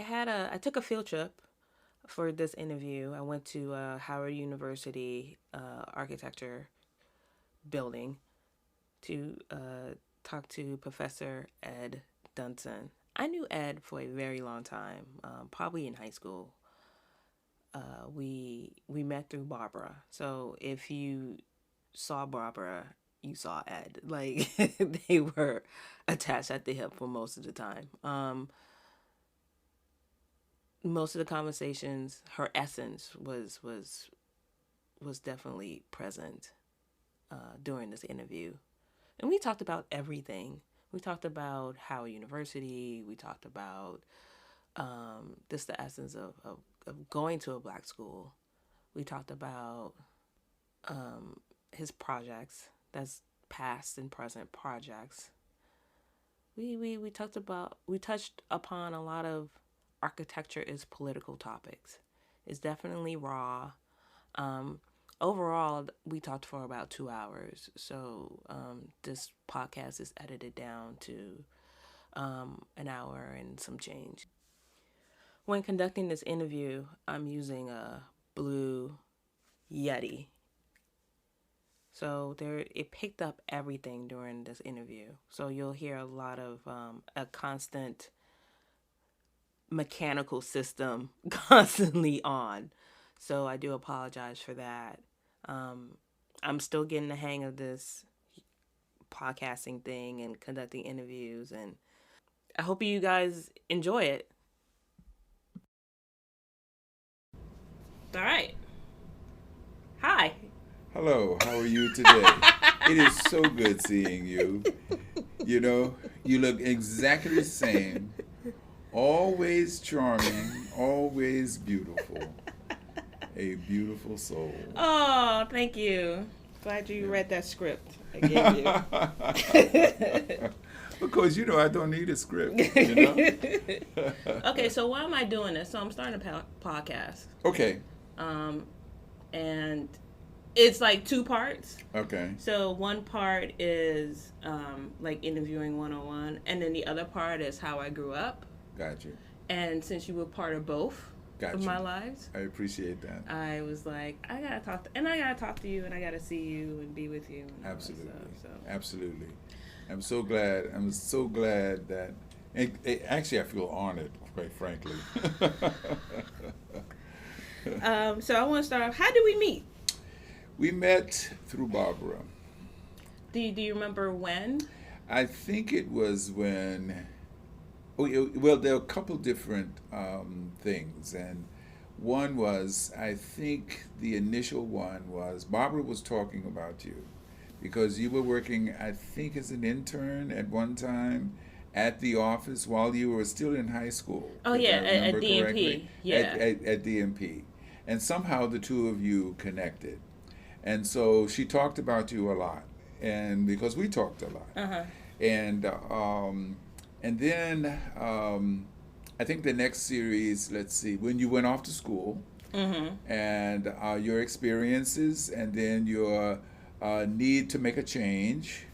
I took a field trip for this interview. I went to Howard University architecture building to talk to Professor Ed Dunson. I knew Ed for a very long time, probably in high school. We met through Barbara. So if you saw Barbara, you saw Ed. Like they were attached at the hip for most of the time. Most of the conversations, her essence was definitely present during this interview, and we talked about everything. We talked about Howard University. We talked about just the essence of going to a black school. We talked about his projects, that's past and present projects. We touched upon a lot of architecture is political topics. It's definitely raw. Um, Overall, we talked for about 2 hours. So this podcast is edited down to an hour and some change. When conducting this interview, I'm using a blue Yeti. So it picked up everything during this interview. So you'll hear a lot of a constant mechanical system constantly on. So I do apologize for that. I'm still getting the hang of this podcasting thing and conducting interviews, and I hope you guys enjoy it. All right. Hi. Hello, how are you today? It is so good seeing you. You know, you look exactly the same. Always charming, always beautiful. A beautiful soul. Oh, thank you. Glad you read that script I gave you. Because, I don't need a script. Okay, so why am I doing this? So I'm starting a podcast. Okay. And it's like two parts. Okay. So one part is like interviewing 101, and then the other part is how I grew up. Gotcha. And since you were part of both of my lives, I appreciate that. I was like, I gotta talk to you, and I gotta see you and be with you. And Absolutely. Stuff, so. Absolutely. I'm so glad that. Actually, I feel honored, quite frankly. So I want to start off. How did we meet? We met through Barbara. Do you remember when? I think it was when. Well, there are a couple different things, and one was, I think the initial one was Barbara was talking about you because you were working, I think, as an intern at one time at the office while you were still in high school. Oh yeah, at DMP. Yeah, at DMP, and somehow the two of you connected, and so she talked about you a lot, and because we talked a lot, and. And then I think the next series, let's see, when you went off to school and your experiences and then your need to make a change.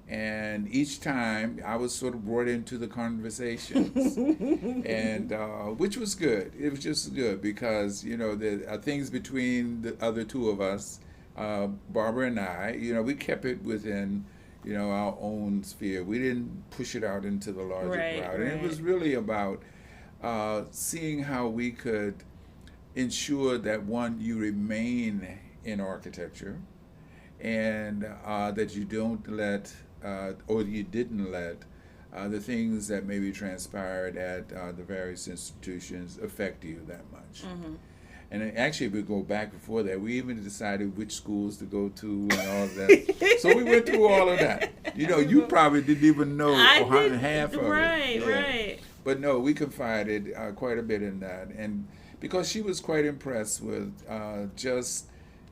And each time I was sort of brought into the conversations, and which was good. It was just good because, there are things between the other two of us, Barbara and I, we kept it within our own sphere. We didn't push it out into the larger crowd. And it was really about seeing how we could ensure that, one, you remain in architecture and that you don't let, or you didn't let, the things that maybe transpired at the various institutions affect you that much. And actually, we go back before that. We even decided which schools to go to and all of that. So we went through all of that. You probably didn't even know half of it. Right. But no, we confided quite a bit in that. And because she was quite impressed with just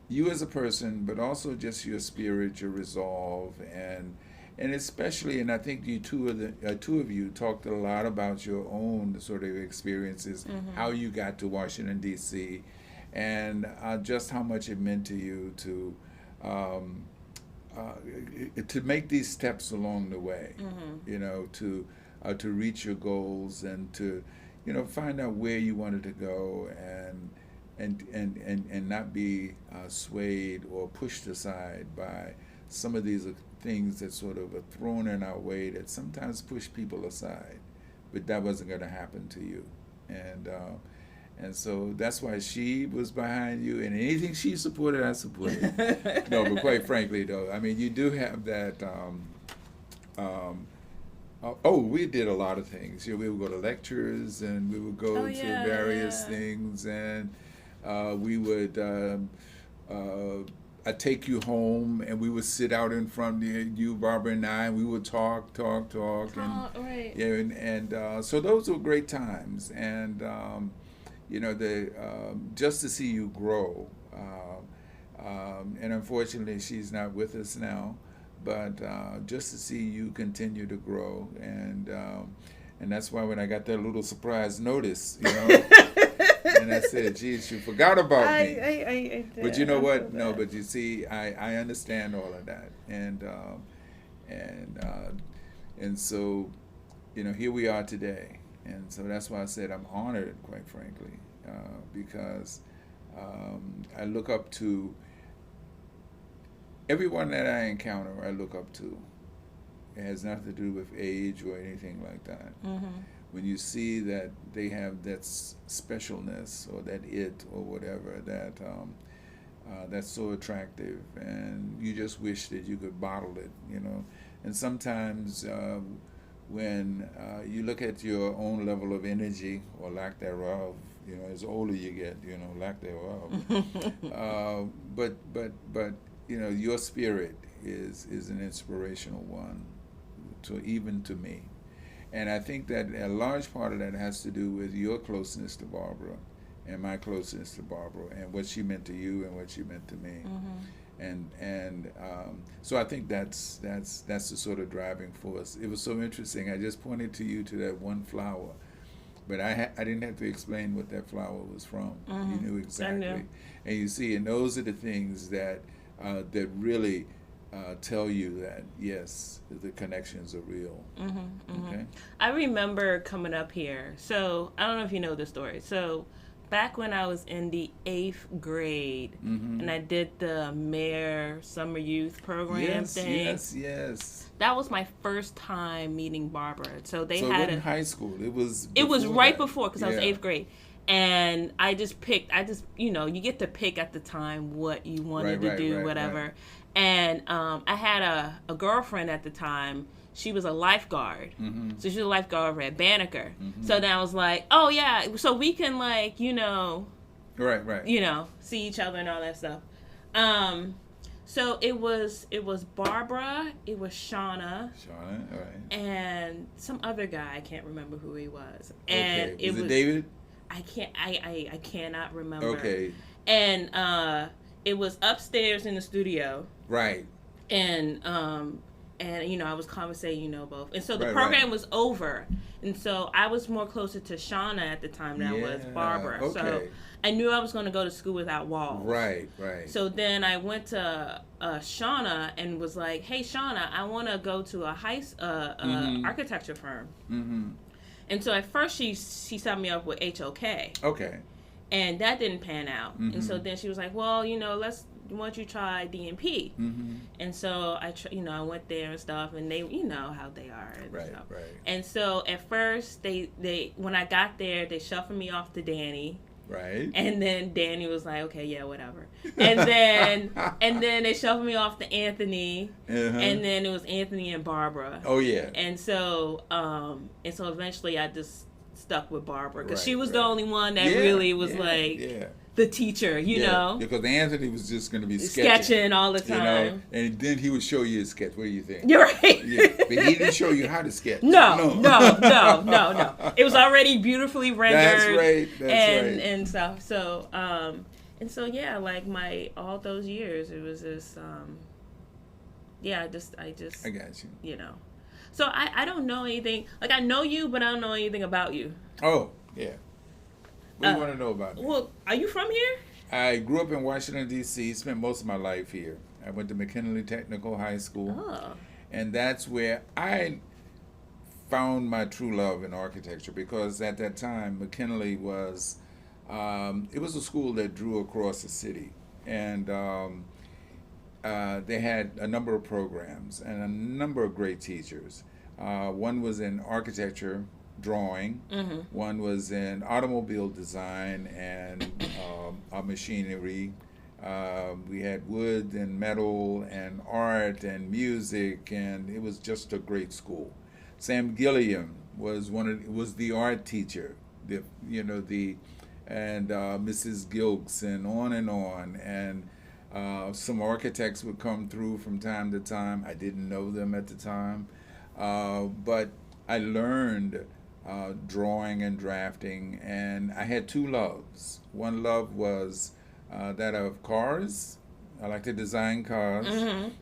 you as a person, but also just your spirit, your resolve, and especially, and I think you two of you talked a lot about your own sort of experiences, how you got to Washington D.C., and just how much it meant to you to make these steps along the way, to reach your goals and to find out where you wanted to go, and not be swayed or pushed aside by some of these things that sort of are thrown in our way that sometimes push people aside, but that wasn't going to happen to you, and so that's why she was behind you, and anything she supported, I supported. No, but quite frankly, though, I mean, you do have that. We did a lot of things. We would go to lectures, and we would go to various things, and we would. I'd take you home, and we would sit out in front of you, Barbara and I, and we would talk, and right. yeah, and so those were great times, and the just to see you grow, and unfortunately she's not with us now, but just to see you continue to grow, and that's why when I got that little surprise notice, and I said, geez, you forgot about me. I did. But you know what? No, but you see, I understand all of that. And so, here we are today. And so that's why I said I'm honored, quite frankly, because I look up to everyone that I encounter, I look up to. It has nothing to do with age or anything like that. Mm-hmm. When you see that they have that specialness or that it or whatever that's so attractive, and you just wish that you could bottle it, And sometimes when you look at your own level of energy or lack thereof, as older you get, lack thereof. But your spirit is an inspirational one, even to me. And I think that a large part of that has to do with your closeness to Barbara and my closeness to Barbara and what she meant to you and what she meant to me. And so I think that's the sort of driving force. It was so interesting. I just pointed to that one flower, but I didn't have to explain what that flower was from. You knew exactly. I knew. And you see, and those are the things that really tell you that, yes, the connections are real. Okay? I remember coming up here. So, I don't know if you know this story. So, back when I was in the 8th grade, and I did the Mayor Summer Youth Program thing. Yes. That was my first time meeting Barbara. So, it wasn't high school. It was right before, because I was 8th grade. And I just you get to pick at the time what you wanted to do, whatever. Right. And I had a girlfriend at the time. She was a lifeguard. So she was a lifeguard at Banneker. So then I was like, oh, yeah, so we can, like, Right. See each other and all that stuff. So it was Barbara, it was Shauna, all right. And some other guy, I can't remember who he was. And okay. Was it David? I cannot remember. Okay. And it was upstairs in the studio. Right. And I was conversating, both. And so the program was over. And so I was more closer to Shauna at the time than I was Barbara. Okay. So I knew I was going to go to school without walls. Right. So then I went to Shauna and was like, hey, Shauna, I want to go to a architecture firm. And so at first she set me up with HOK. Okay. And that didn't pan out. And so then she was like, well, why don't you try DMP? And so I went there and stuff, and they, how they are and stuff. Right. And so at first they when I got there, they shuffled me off to Danny. Right. And then Danny was like, okay, yeah, whatever. And then they shuffled me off to Anthony. And then it was Anthony and Barbara. Oh yeah. And so eventually I just stuck with Barbara because she was the only one that really was the teacher, you know. Because Anthony was just going to be sketching all the time. And then he would show you a sketch. What do you think? You're right. Yeah. But he didn't show you how to sketch. No. It was already beautifully rendered. That's right. And stuff. So, yeah, like all those years, it was just, I got you. So I don't know anything. Like, I know you, but I don't know anything about you. Oh, yeah. What do you want to know about me? Well, are you from here? I grew up in Washington, D.C., spent most of my life here. I went to McKinley Technical High School. Oh. And that's where I found my true love in architecture, because at that time McKinley was it was a school that drew across the city, and they had a number of programs and a number of great teachers. One was in architecture, drawing. One was in automobile design and machinery. We had wood and metal and art and music, and it was just a great school. Sam Gilliam was the art teacher, the you know the and Mrs. Gilks, and on, and some architects would come through from time to time. I didn't know them at the time, but I learned drawing and drafting, and I had two loves. One love was that of cars. I like to design cars,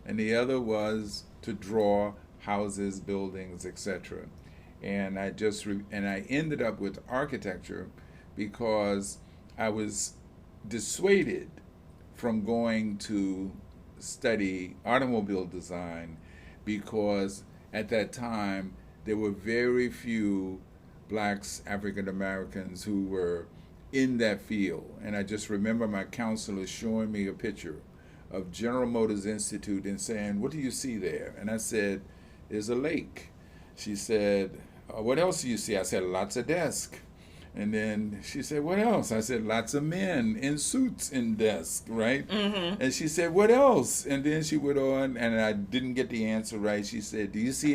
and the other was to draw houses, buildings, etc. And I ended up with architecture because I was dissuaded from going to study automobile design, because at that time there were very few blacks, African Americans, who were in that field. And I just remember my counselor showing me a picture of General Motors Institute and saying, "What do you see there?" And I said, "There's a lake." She said, "What else do you see?" I said, "Lots of desks." And then she said, "What else?" I said, "Lots of men in suits in desks, right?" And she said, "What else?" And then she went on, and I didn't get the answer right. She said, "Do you see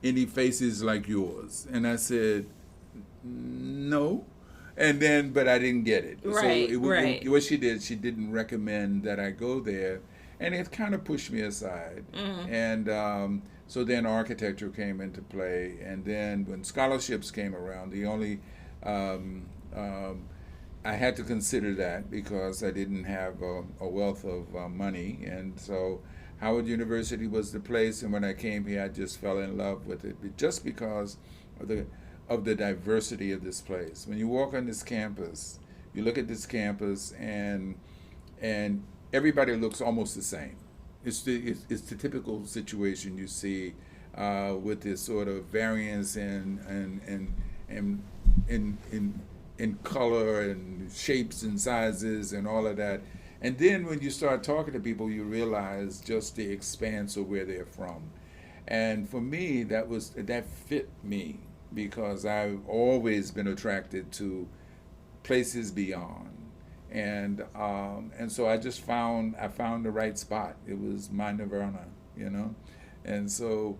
any faces like yours?" And I said, "No." And then, but I didn't get it. Right, right. What she did, she didn't recommend that I go there, and it kind of pushed me aside. And so then architecture came into play, and then when scholarships came around, the only um, I had to consider that because I didn't have a wealth of money, and so Howard University was the place. And when I came here, I just fell in love with it, just because of the diversity of this place. When you walk on this campus, you look at this campus, and everybody looks almost the same. It's the typical situation you see with this sort of variance in color and shapes and sizes and all of that. And then when you start talking to people, you realize just the expanse of where they're from. And for me, that fit me, because I've always been attracted to places beyond. And so I found the right spot. It was my nirvana, you know. And so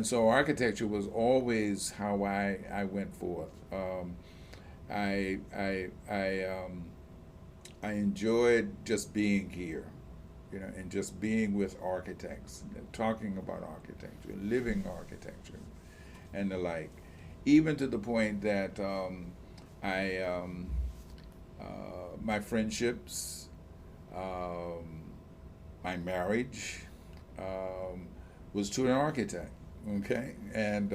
so architecture was always how I went forth. I I I I enjoyed just being here, you know, and just being with architects, talking about architecture, living architecture, and the like. Even to the point that I my friendships, my marriage was to an architect. Okay, and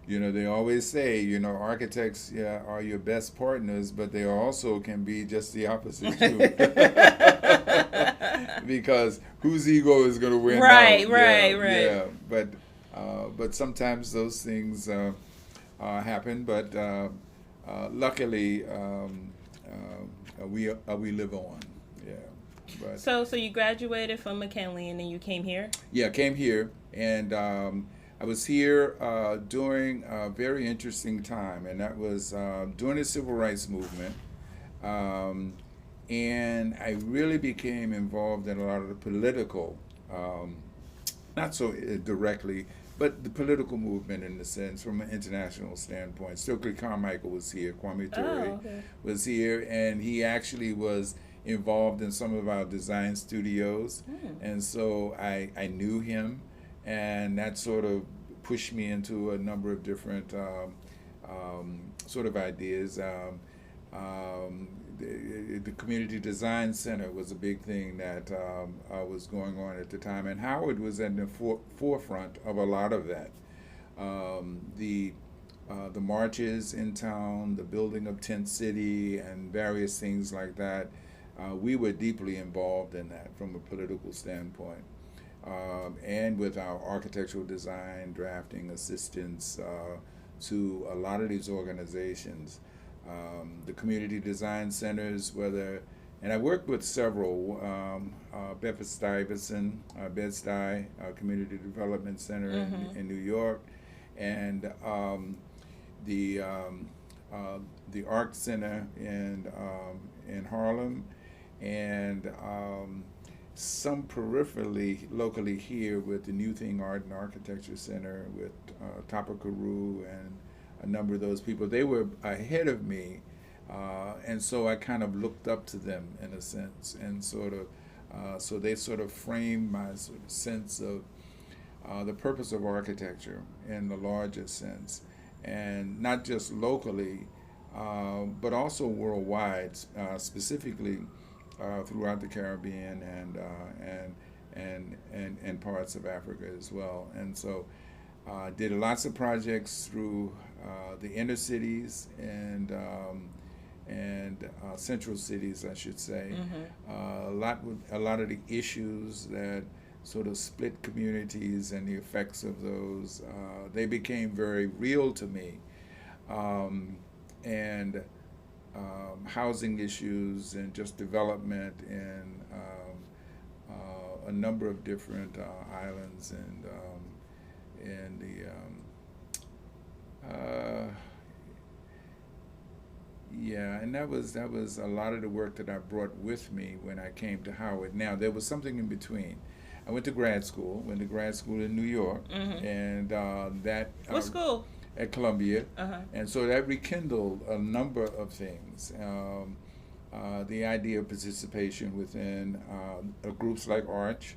you know, they always say, you know, architects, yeah, are your best partners, but they also can be just the opposite too. Because whose ego is going to win Right, out? right, Yeah, right. yeah. But sometimes those things happen. But luckily, we live on. Yeah. But So you graduated from McKinley and then you came here? yeah, I came here, and I was here during a very interesting time, and that was during the civil rights movement. Um, and I really became involved in a lot of the political, not so directly, but the political movement in the sense from an international standpoint. Stokely Carmichael was here, Kwame Ture Okay. was here, and he actually was involved in some of our design studios. And so I knew him, and that sort of pushed me into a number of different sort of ideas. The Community Design Center was a big thing that was going on at the time, and Howard was in the forefront of a lot of that. The marches in town, the building of Tent City, and various things like that. We were deeply involved in that from a political standpoint. and with our architectural design, drafting assistance to a lot of these organizations. The community design centers, whether, and I worked with several, Bedford-Stuyvesant, Bed-Stuy Community Development Center in New York, and the um, the Art Center in Harlem, and some peripherally locally here with the New Thing Art and Architecture Center with Tapa Carew and a number of those people. They were ahead of me, and so I kind of looked up to them in a sense, and sort of so they sort of framed my sort of sense of the purpose of architecture in the larger sense, and not just locally, but also worldwide, specifically throughout the Caribbean and parts of Africa as well. And so did lots of projects through the inner cities and central cities, I should say. A lot of the issues that sort of split communities and the effects of those, they became very real to me. And housing issues and just development in a number of different islands and in the yeah, and that was a lot of the work that I brought with me when I came to Howard. Now there was something in between. I went to grad school. In New York, and that What school? at Columbia, and so that rekindled a number of things. The idea of participation within groups like Arch.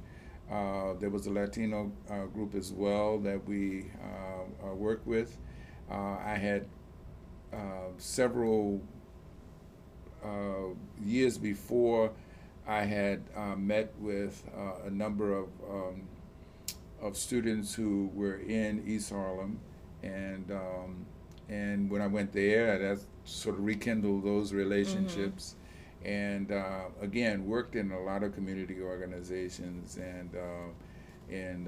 There was a Latino group as well that we worked with. I had several years before, I had met with a number of students who were in East Harlem, and when I went there, that sort of rekindled those relationships, and again worked in a lot of community organizations and in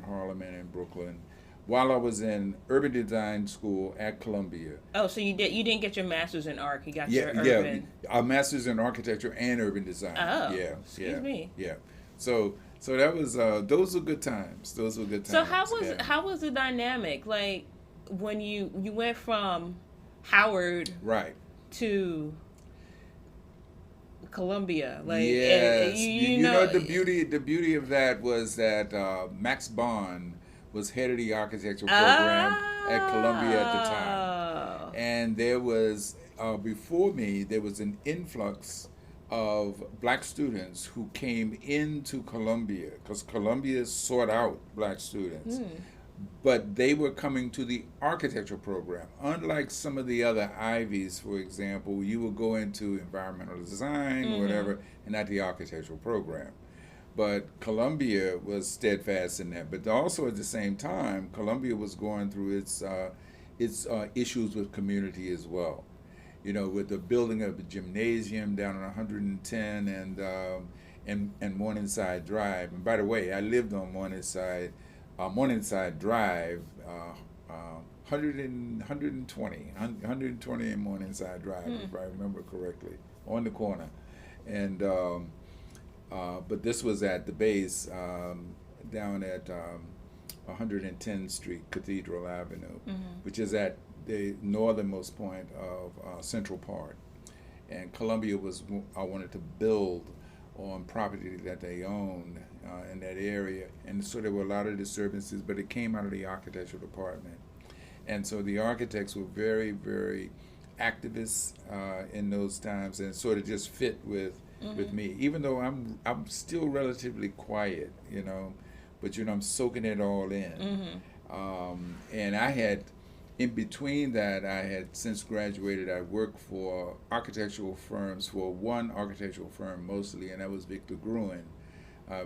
Harlem and in Brooklyn. While I was in urban design school at Columbia. Oh, so you didn't get your master's in art. You got your Yeah, urban. a master's in architecture and urban design. Oh, Yeah, excuse me. yeah. So that was those were good times. Those were good times. So Yeah. how was the dynamic like when you went from Howard Right. to Columbia? Like, Yes. you You know, know the beauty of that was that Max Bond was head of the architecture program at Columbia at the time, oh, and there was before me there was an influx of black students who came into Columbia because Columbia sought out black students, but they were coming to the architecture program. Unlike some of the other Ivies, for example, you would go into environmental design or whatever, and not the architectural program. But Columbia was steadfast in that. But also at the same time, Columbia was going through its issues with community as well. You know, with the building of the gymnasium down on 110 and Morningside Drive. And by the way, I lived on Morningside Drive, 120 in Morningside Drive, if I remember correctly, on the corner. And but this was at the base down at 110th Street, Cathedral Avenue, which is at the northernmost point of Central Park. And Columbia I wanted to build on property that they owned in that area. And so there were a lot of disturbances, but it came out of the architectural department. And so the architects were very, very activists in those times, and sort of just fit with me. Even though I'm still relatively quiet, you know, but you know I'm soaking it all in. And I had, in between that, I had since graduated. I worked for architectural firms, for one architectural firm mostly, and that was Victor Gruen.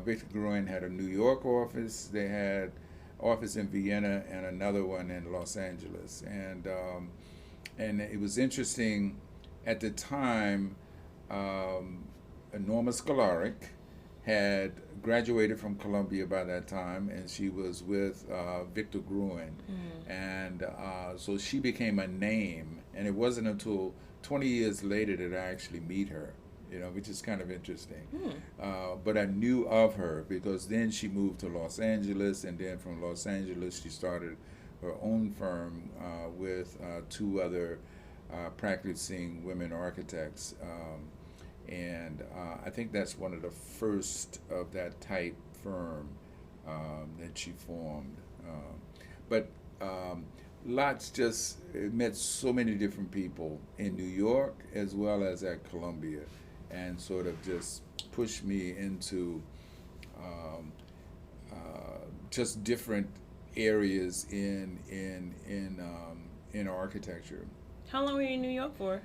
Victor Gruen had a New York office. They had office in Vienna and another one in Los Angeles. And it was interesting at the time. Norma Skolaric had graduated from Columbia by that time, and she was with Victor Gruen, and so she became a name. And it wasn't until 20 years later that I actually meet her, which is kind of interesting. But I knew of her because then she moved to Los Angeles, and then from Los Angeles she started her own firm with two other practicing women architects. And I think that's one of the first of that type firm that she formed. But lots just met so many different people in New York as well as at Columbia, and sort of just pushed me into um, just different areas in architecture. How long were you in New York for?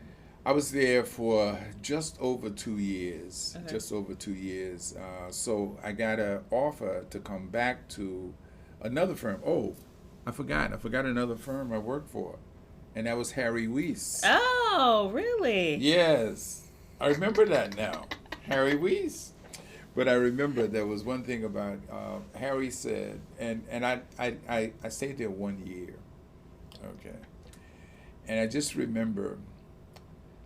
I was there for just over 2 years. Okay. Just over 2 years. So I got an offer to come back to another firm. Oh, I forgot. I forgot another firm I worked for, and that was Harry Weiss. Oh, really? Yes, I remember that now. Harry Weiss. But I remember there was one thing about Harry said, and I stayed there 1 year. Okay. And I just remember.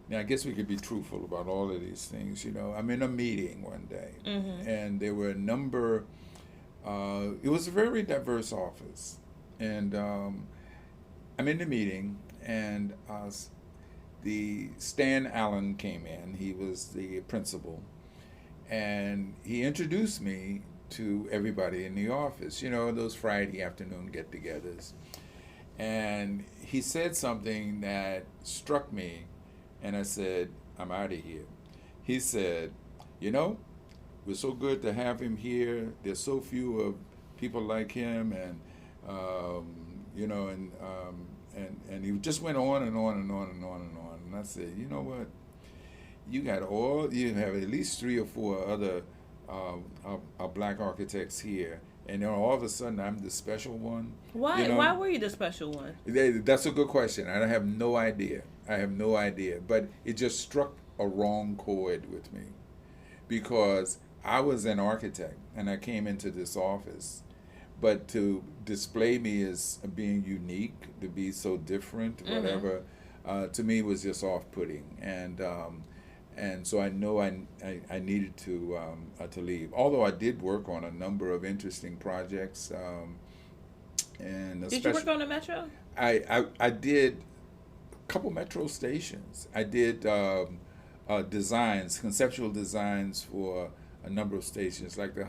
Now, I guess we could be truthful about all of these things. I'm in a meeting one day, and there were a number, it was a very diverse office. And I'm in the meeting, and the Stan Allen came in. He was the principal, and he introduced me to everybody in the office, those Friday afternoon get-togethers. And he said something that struck me. And I said, I'm out of here. He said, we're so good to have him here. There's so few of people like him, and and he just went on and on and on and on and on. And I said, you know what? You have at least 3 or 4 other black architects here, and then all of a sudden I'm the special one. Why? Why were you the special one? That's a good question. I have no idea. But it just struck a wrong chord with me, because I was an architect and I came into this office, but to display me as being unique, to be so different, whatever, to me was just off-putting, and so I know I needed to leave. Although I did work on a number of interesting projects, and did you work on the Metro? I did a couple metro stations. I did conceptual designs for a number of stations, like the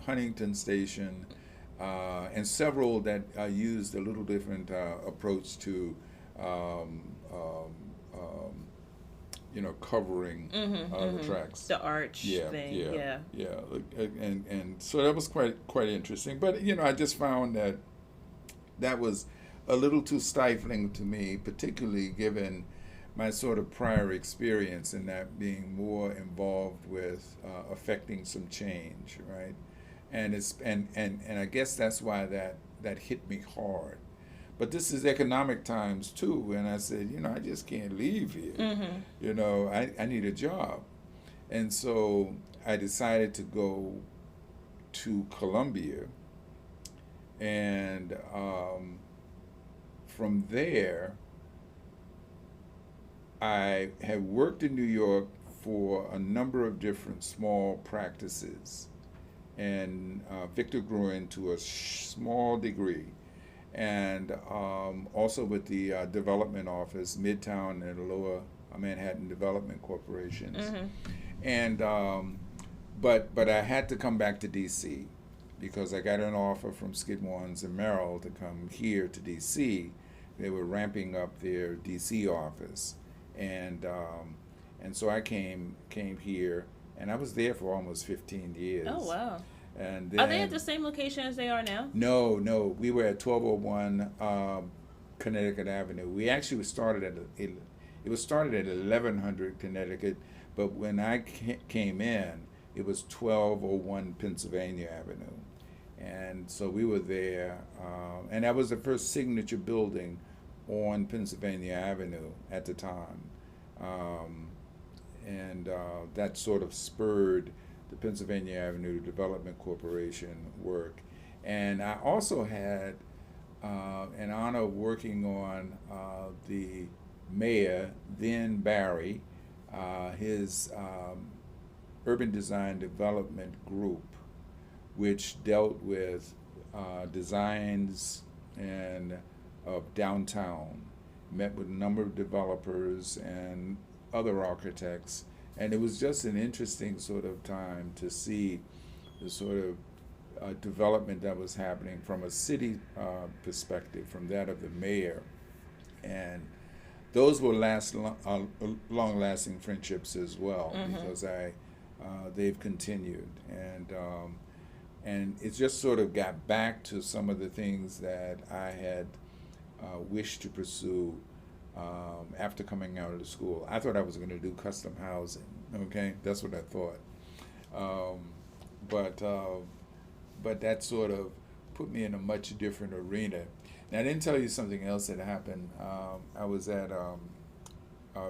Huntington station, and several that used a little different approach to covering the tracks. The arch thing. Yeah. And so that was quite interesting. But I just found that was a little too stifling to me, particularly given my sort of prior experience in that being more involved with affecting some change, right? And I guess that's why that hit me hard. But this is economic times too, and I said, I just can't leave here. I need a job. And so I decided to go to Columbia, and from there, I had worked in New York for a number of different small practices, and Victor Gruen to a small degree, and also with the development office, Midtown and Lower Manhattan Development Corporations. And but I had to come back to D.C. because I got an offer from Skidmore and Merrill to come here to D.C. They were ramping up their D.C. office, and so I came here, and I was there for almost 15 years. Oh, wow. And then, are they at the same location as they are now? No, we were at 1201 Connecticut Avenue. We actually started at 1100 Connecticut, but when I came in, it was 1201 Pennsylvania Avenue. And so we were there, and that was the first signature building on Pennsylvania Avenue at the time. And that sort of spurred the Pennsylvania Avenue Development Corporation work. And I also had an honor of working on the mayor, then Barry, his urban design development group, which dealt with designs and of downtown, met with a number of developers and other architects, and it was just an interesting sort of time to see the sort of development that was happening from a city perspective, from that of the mayor, and those were long-lasting friendships as well, because they've continued, and it just sort of got back to some of the things that I had wished to pursue after coming out of the school. I thought I was going to do custom housing. Okay, that's what I thought, but that sort of put me in a much different arena. Now, I didn't tell you something else that happened. I was at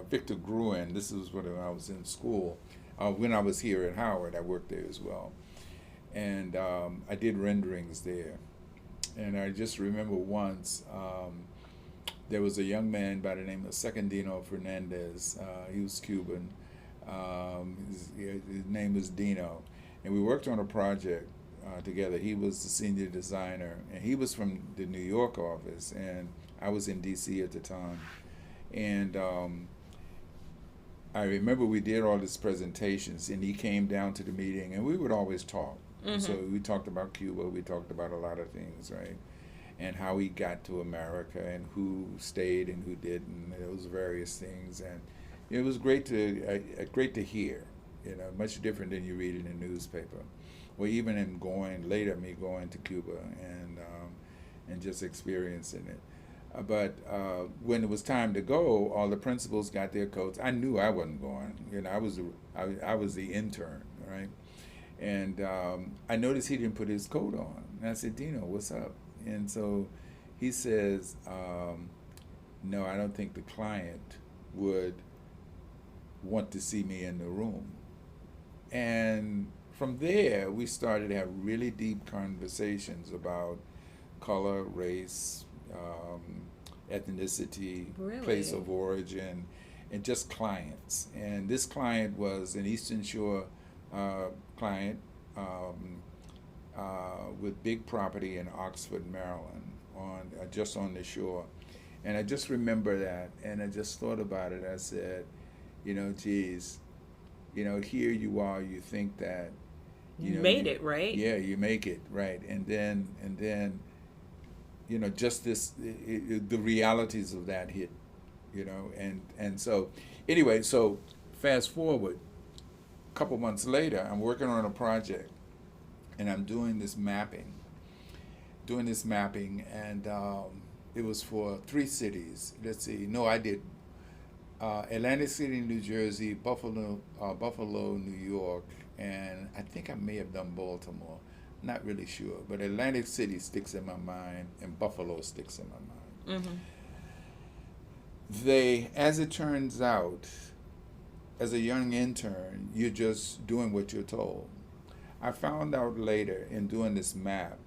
Victor Gruen. This was when I was in school. When I was here at Howard, I worked there as well. And I did renderings there. And I just remember once there was a young man by the name of Secondino Fernandez. He was Cuban. His name was Dino. And we worked on a project together. He was the senior designer, and he was from the New York office, and I was in D.C. at the time. And I remember we did all these presentations, and he came down to the meeting, and we would always talk. So we talked about Cuba, we talked about a lot of things, right? And how he got to America, and who stayed and who didn't, those various things. And it was great to hear, much different than you read in the newspaper. Or even in me going to Cuba and just experiencing it. But when it was time to go, all the principals got their coats. I knew I wasn't going. I was the intern, right? And I noticed he didn't put his coat on. And I said, Dino, what's up? And so he says, no, I don't think the client would want to see me in the room. And from there, we started to have really deep conversations about color, race, ethnicity, place of origin, and just clients. And this client was an Eastern Shore client with big property in Oxford, Maryland, just on the shore. And I just remember that, and I just thought about it. I said, geez, here you are, you think that you made it, right? Yeah, you make it, right. And then just the realities of that hit, and so anyway, so fast forward a couple months later, I'm working on a project, and I'm doing this mapping, and it was for 3 cities. Let's see, no, I did Atlantic City, New Jersey, Buffalo, New York, and I think I may have done Baltimore. Not really sure, but Atlantic City sticks in my mind, and Buffalo sticks in my mind. They, as it turns out, as a young intern, you're just doing what you're told. I found out later in doing this map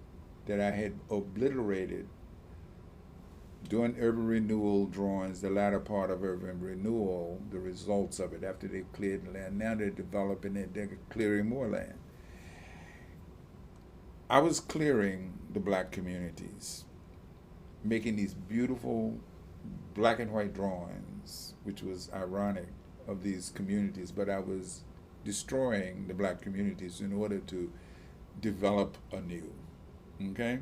that I had obliterated, doing urban renewal drawings, the latter part of urban renewal, the results of it after they've cleared the land. Now they're developing it, they're clearing more land. I was clearing the black communities, making these beautiful black and white drawings, which was ironic, of these communities, but I was destroying the black communities in order to develop anew. Okay?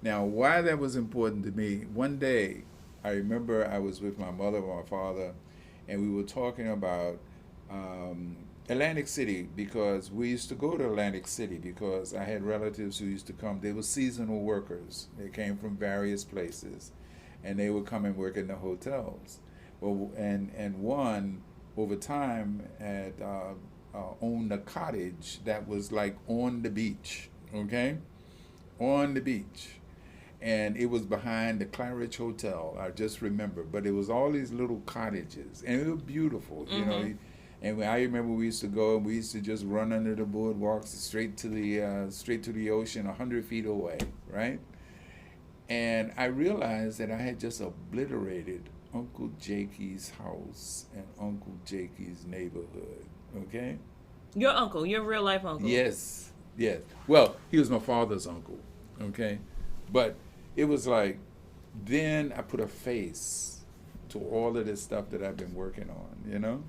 Now, why that was important to me, one day, I remember I was with my mother and my father, and we were talking about Atlantic City, because we used to go to Atlantic City because I had relatives who used to come. They were seasonal workers. They came from various places, and they would come and work in the hotels. Well, and one, over time, had owned a cottage that was like on the beach, okay? On the beach. And it was behind the Claridge Hotel, I just remember. But it was all these little cottages, and it was beautiful, you know. And I remember we used to go and we used to just run under the boardwalks straight to the ocean, 100 feet away, right? And I realized that I had just obliterated Uncle Jakey's house and Uncle Jakey's neighborhood. Okay? Your uncle, your real life uncle. Yes, yes. Well, he was my father's uncle. Okay? But it was like, then I put a face to all of this stuff that I've been working on, you know?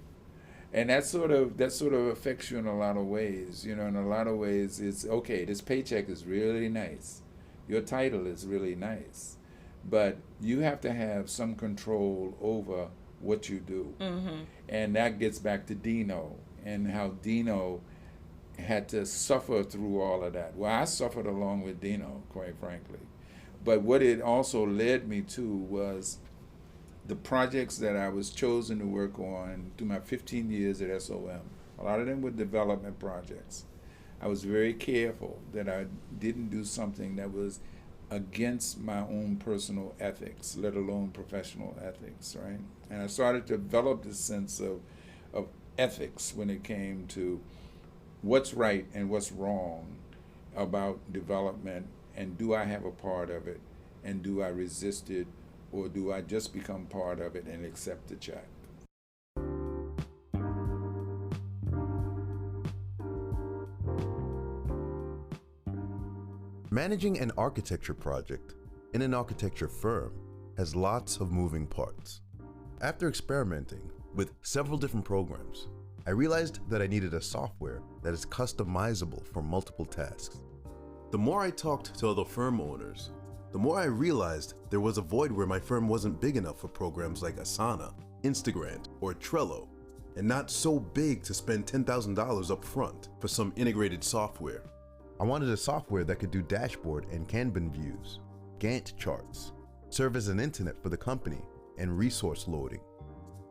And that sort of affects you in a lot of ways. You know, in a lot of ways, it's okay. This paycheck is really nice. Your title is really nice, but you have to have some control over what you do. And that gets back to Dino and how Dino had to suffer through all of that. Well, I suffered along with Dino, quite frankly. But what it also led me to was the projects that I was chosen to work on through my 15 years at SOM. A lot of them were development projects. I was very careful that I didn't do something that was against my own personal ethics, let alone professional ethics, right? And I started to develop this sense of ethics when it came to what's right and what's wrong about development, and do I have a part of it, and do I resist it, or do I just become part of it and accept the check? Managing an architecture project in an architecture firm has lots of moving parts. After experimenting with several different programs, I realized that I needed a software that is customizable for multiple tasks. The more I talked to other firm owners, the more I realized there was a void where my firm wasn't big enough for programs like Asana, Instagram, or Trello, and not so big to spend $10,000 up front for some integrated software. I wanted a software that could do dashboard and Kanban views, Gantt charts, serve as an internet for the company, and resource loading.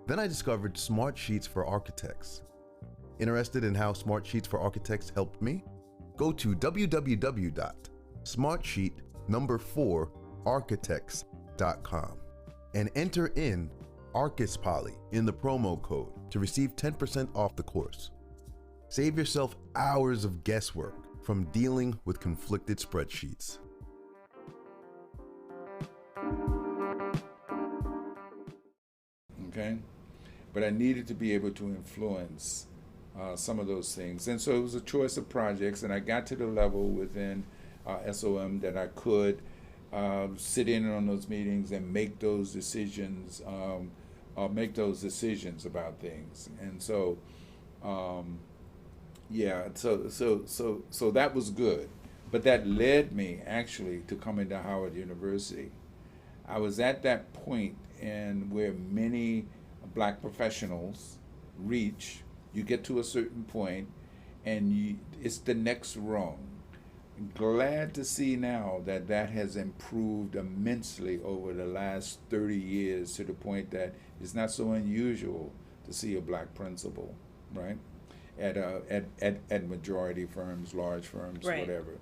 Then I discovered Smart Sheets for Architects. Interested in how Smart Sheets for Architects helped me? Go to www.smartsheet4architects.com and enter in ArchisPoly in the promo code to receive 10% off the course. Save yourself hours of guesswork from dealing with conflicted spreadsheets. Okay? But I needed to be able to influence some of those things. And so it was a choice of projects, and I got to the level within SOM that I could sit in on those meetings and make those decisions, about things. And so, so that was good. But that led me actually to coming to Howard University. I was at that point in where many black professionals reach. You get to a certain point, and it's the next rung. Glad to see now that that has improved immensely over the last 30 years to the point that it's not so unusual to see a black principal, right? At majority firms, large firms, Right. whatever.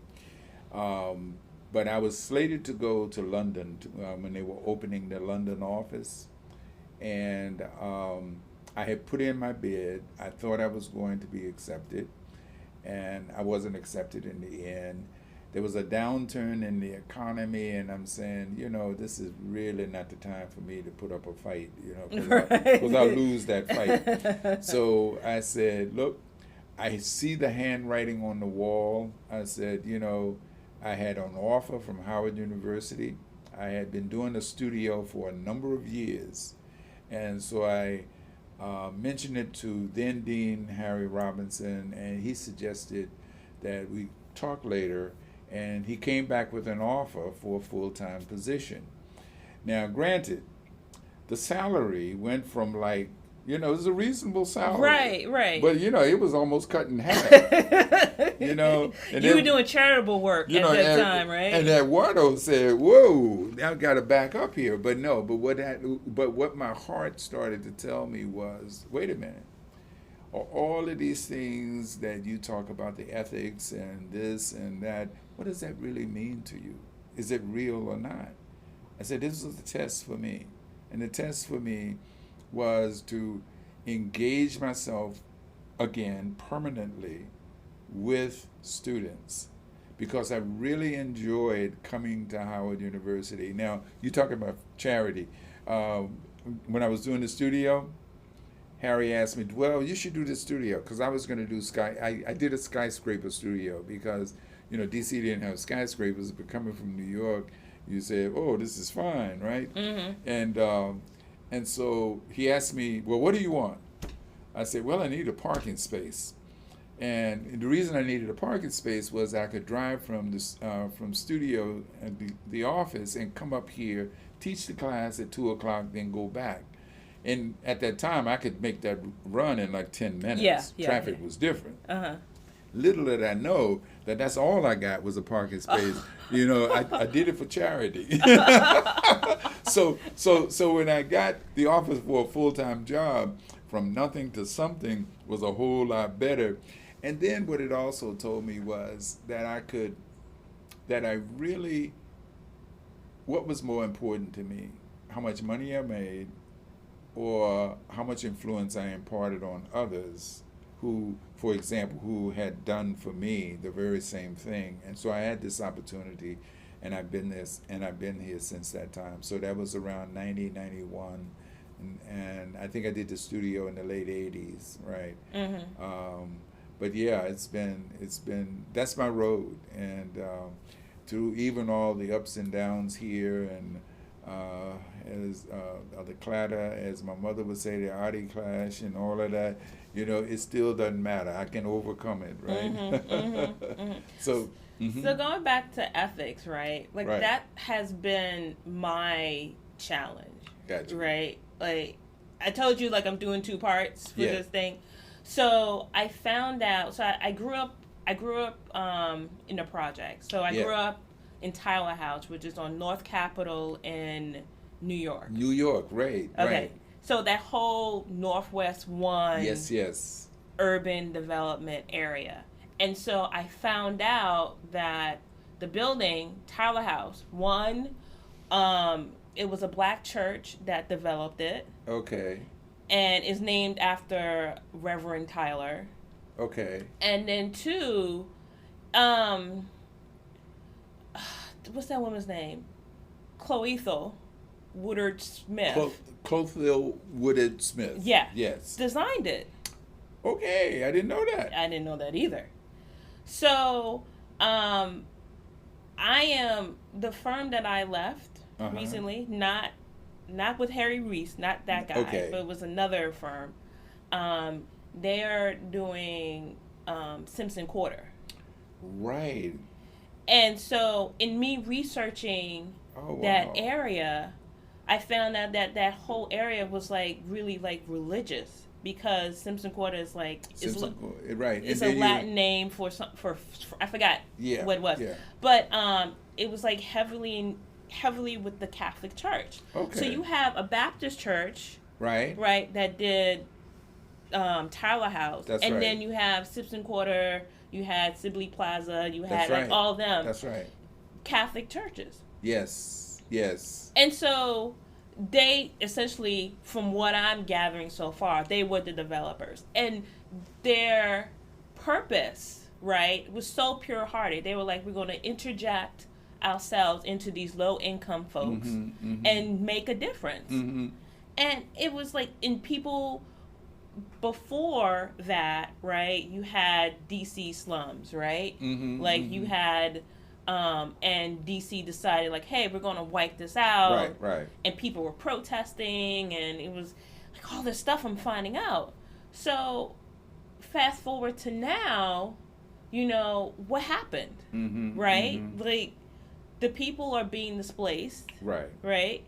But I was slated to go to London when they were opening the London office, and I had put in my bid. I thought I was going to be accepted, and I wasn't accepted in the end. There was a downturn in the economy, and I'm saying, this is really not the time for me to put up a fight, because I'll lose that fight. So I said, look, I see the handwriting on the wall. I said, I had an offer from Howard University. I had been doing the studio for a number of years. And so I mentioned it to then Dean Harry Robinson, and he suggested that we talk later, and he came back with an offer for a full-time position. Now, granted, the salary went from it was a reasonable salary. Right. But, it was almost cut in half. And you were doing charitable work at that time, right? And Eduardo said, whoa, now I got to back up here. But no, but what my heart started to tell me was, wait a minute. Are all of these things that you talk about, the ethics and this and that, what does that really mean to you? Is it real or not? I said, this was the test for me. And the test for me was to engage myself again permanently with students because I really enjoyed coming to Howard University. Now, you talk about charity. When I was doing the studio, Harry asked me, well, you should do the studio, because I was going to do I did a skyscraper studio because, DC didn't have skyscrapers, but coming from New York, you say, oh, this is fine, right? And so he asked me, well, what do you want? I said, well, I need a parking space. And the reason I needed a parking space was I could drive from from studio and the office and come up here, teach the class at 2:00, then go back. And at that time, I could make that run in like 10 minutes. Traffic was different. Little did I know that that's all I got was a parking space. I did it for charity. So when I got the offer for a full-time job, from nothing to something was a whole lot better. And then what it also told me was that what was more important to me, how much money I made or how much influence I imparted on others who, for example, who had done for me the very same thing. And so I had this opportunity, and I've been here since that time. So that was around 90, 91. And I think I did the studio in the late 80s, right? But yeah, it's been that's my road, and through even all the ups and downs here, and as the clatter, as my mother would say, the arty clash and all of that, it still doesn't matter. I can overcome it, right? So going back to ethics, right? Like that has been my challenge. Gotcha. Right? Like I told you, like I'm doing 2 parts for this thing. So I found out. So I grew up in the project. So I grew up in Tyler House, which is on North Capitol in New York. New York, right? Okay. Right. So that whole Northwest 1 yes urban development area. And so I found out that the building, Tyler House, it was a black church that developed it. Okay. And is named after Reverend Tyler. Okay. And then 2, what's that woman's name? Cloethel Woodard Smith. Cloethel Woodard Smith. Yeah. Yes. Designed it. Okay, I didn't know that. I didn't know that either. So, I am the firm that I left recently, not with Harry Reese, not that guy, but it was another firm. They are doing Simpson Quarter. Right. And so in me researching that area, I found out that whole area was like really like religious, because Simpson Quarter is like right. It's a Latin name for I forgot what it was. Yeah. But it was like heavily with the Catholic Church. Okay. So you have a Baptist church, right, that did Tyler House. That's and right. Then you have Simpson Quarter, you had Sibley Plaza, you had like all of them. That's right. Catholic churches. Yes. And so they essentially, from what I'm gathering so far, they were the developers. And their purpose, right, was so pure-hearted. They were like, we're going to interject ourselves into these low-income folks and make a difference. And it was like, in people before that, right, you had DC slums, right? You had and DC decided, like, hey, we're going to wipe this out. Right. And people were protesting, and it was like all this stuff I'm finding out. So fast forward to now, what happened, right? Like, the people are being displaced. Right?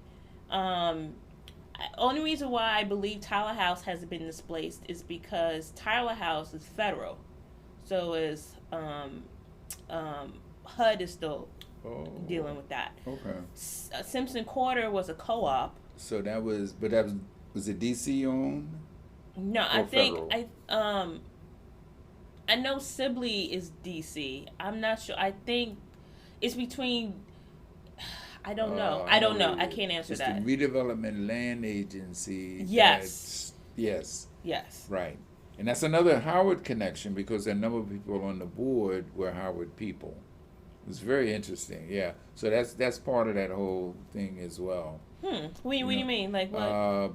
Only reason why I believe Tyler House hasn't been displaced is because Tyler House is federal. So is HUD is still dealing with that. Okay. Simpson Quarter was a co-op. So was it DC owned? No, I think I know Sibley is DC. I'm not sure. I think it's between. I don't know. I can't answer that. It's the Redevelopment Land Agency. Yes. Yes. Yes. Right. And that's another Howard connection because a number of people on the board were Howard people. It's very interesting, yeah. So that's part of that whole thing as well. What do you mean? Like what?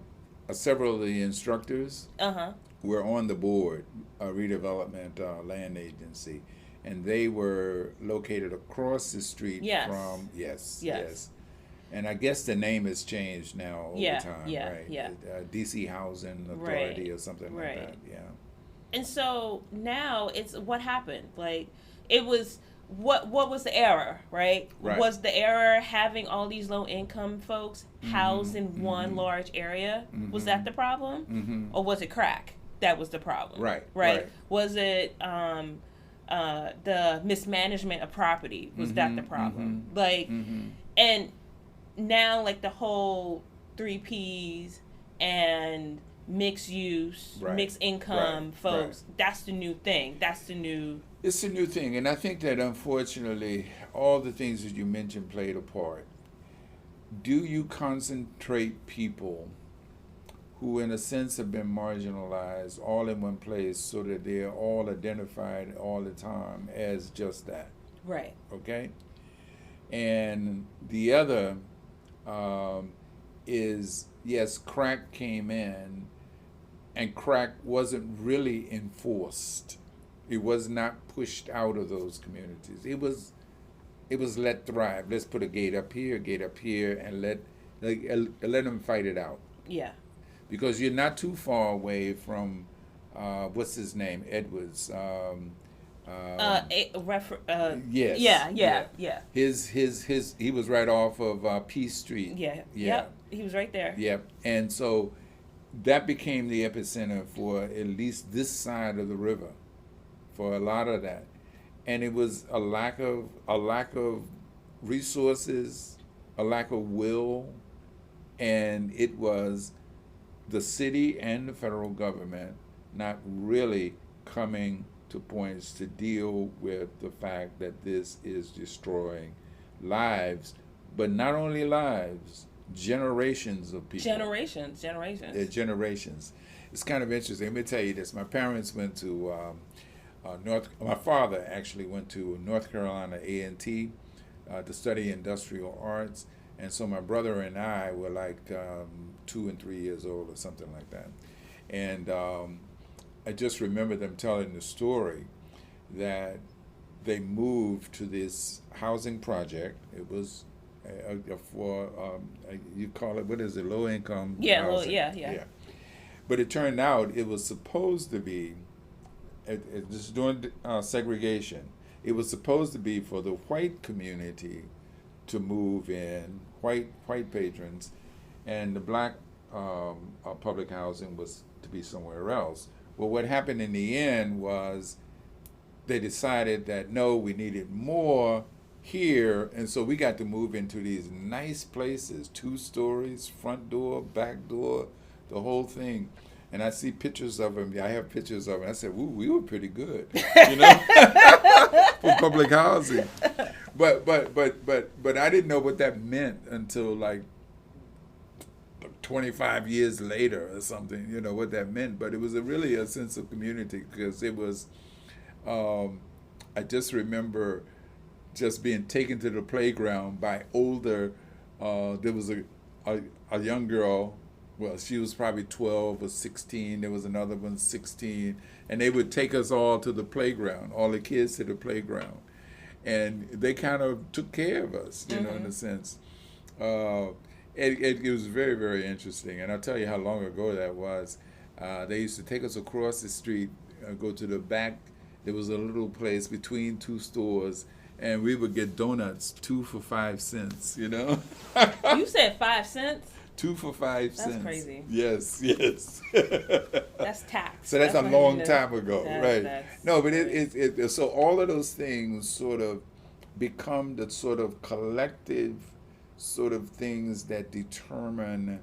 Several of the instructors Uh-huh. were on the board, redevelopment land agency, and they were located across the street Yes. from yes. And I guess the name has changed now over time, right? Yeah. DC Housing Authority or something like that. Yeah. And so now it's what happened. Like it was what was the error, right? Was the error having all these low income folks housed in one large area? Was that the problem? Or was it crack? That was the problem. Right. Was it the mismanagement of property? Was that the problem? Like and now like the whole 3Ps and mixed use, mixed income folks, that's the new thing. It's a new thing, and I think that unfortunately all the things that you mentioned played a part. Do you concentrate people who in a sense have been marginalized all in one place so that they're all identified all the time as just that? Right. Okay? And the other is, yes, crack came in, and crack wasn't really enforced. It was not pushed out of those communities. It was let thrive. Let's put a gate up here, and let them fight it out. Yeah. Because you're not too far away from what's his name, Edwards. Yes. Yeah. He was right off of Peace Street. Yeah. Yep. He was right there. Yep. And so that became the epicenter for at least this side of the river, for a lot of that. And it was a lack of resources, a lack of will, and it was the city and the federal government not really coming to points to deal with the fact that this is destroying lives, but not only lives, generations of people. Generations. Generations. It's kind of interesting. Let me tell you this. My parents went to my father actually went to North Carolina A&T to study industrial arts. And so my brother and I were like 2 and 3 years old or something like that. And I just remember them telling the story that they moved to this housing project. It was for, you call it, what is it, low income housing? Yeah. But it turned out it was supposed to be, just during segregation, it was supposed to be for the white community to move in, white patrons, and the black public housing was to be somewhere else. Well, what happened in the end was they decided that no, we needed more here, and so we got to move into these nice places, 2 stories, front door, back door, the whole thing. And I see pictures of them. I have pictures of them. I said, "Ooh, we were pretty good, for public housing." But I didn't know what that meant until like 25 years later or something. What that meant. But it was really a sense of community because it was. I just remember just being taken to the playground by older. There was a young girl. Well, she was probably 12 or 16. There was another one 16. And they would take us all to the playground, all the kids to the playground. And they kind of took care of us, in a sense. It was very, very interesting. And I'll tell you how long ago that was. They used to take us across the street, go to the back. There was a little place between 2 stores, and we would get donuts, 2 for 5 cents, You said 5 cents? 2 for 5 cents. That's crazy. Yes. That's tax. So that's a long time ago, right? No, but it so all of those things sort of become the sort of collective sort of things that determine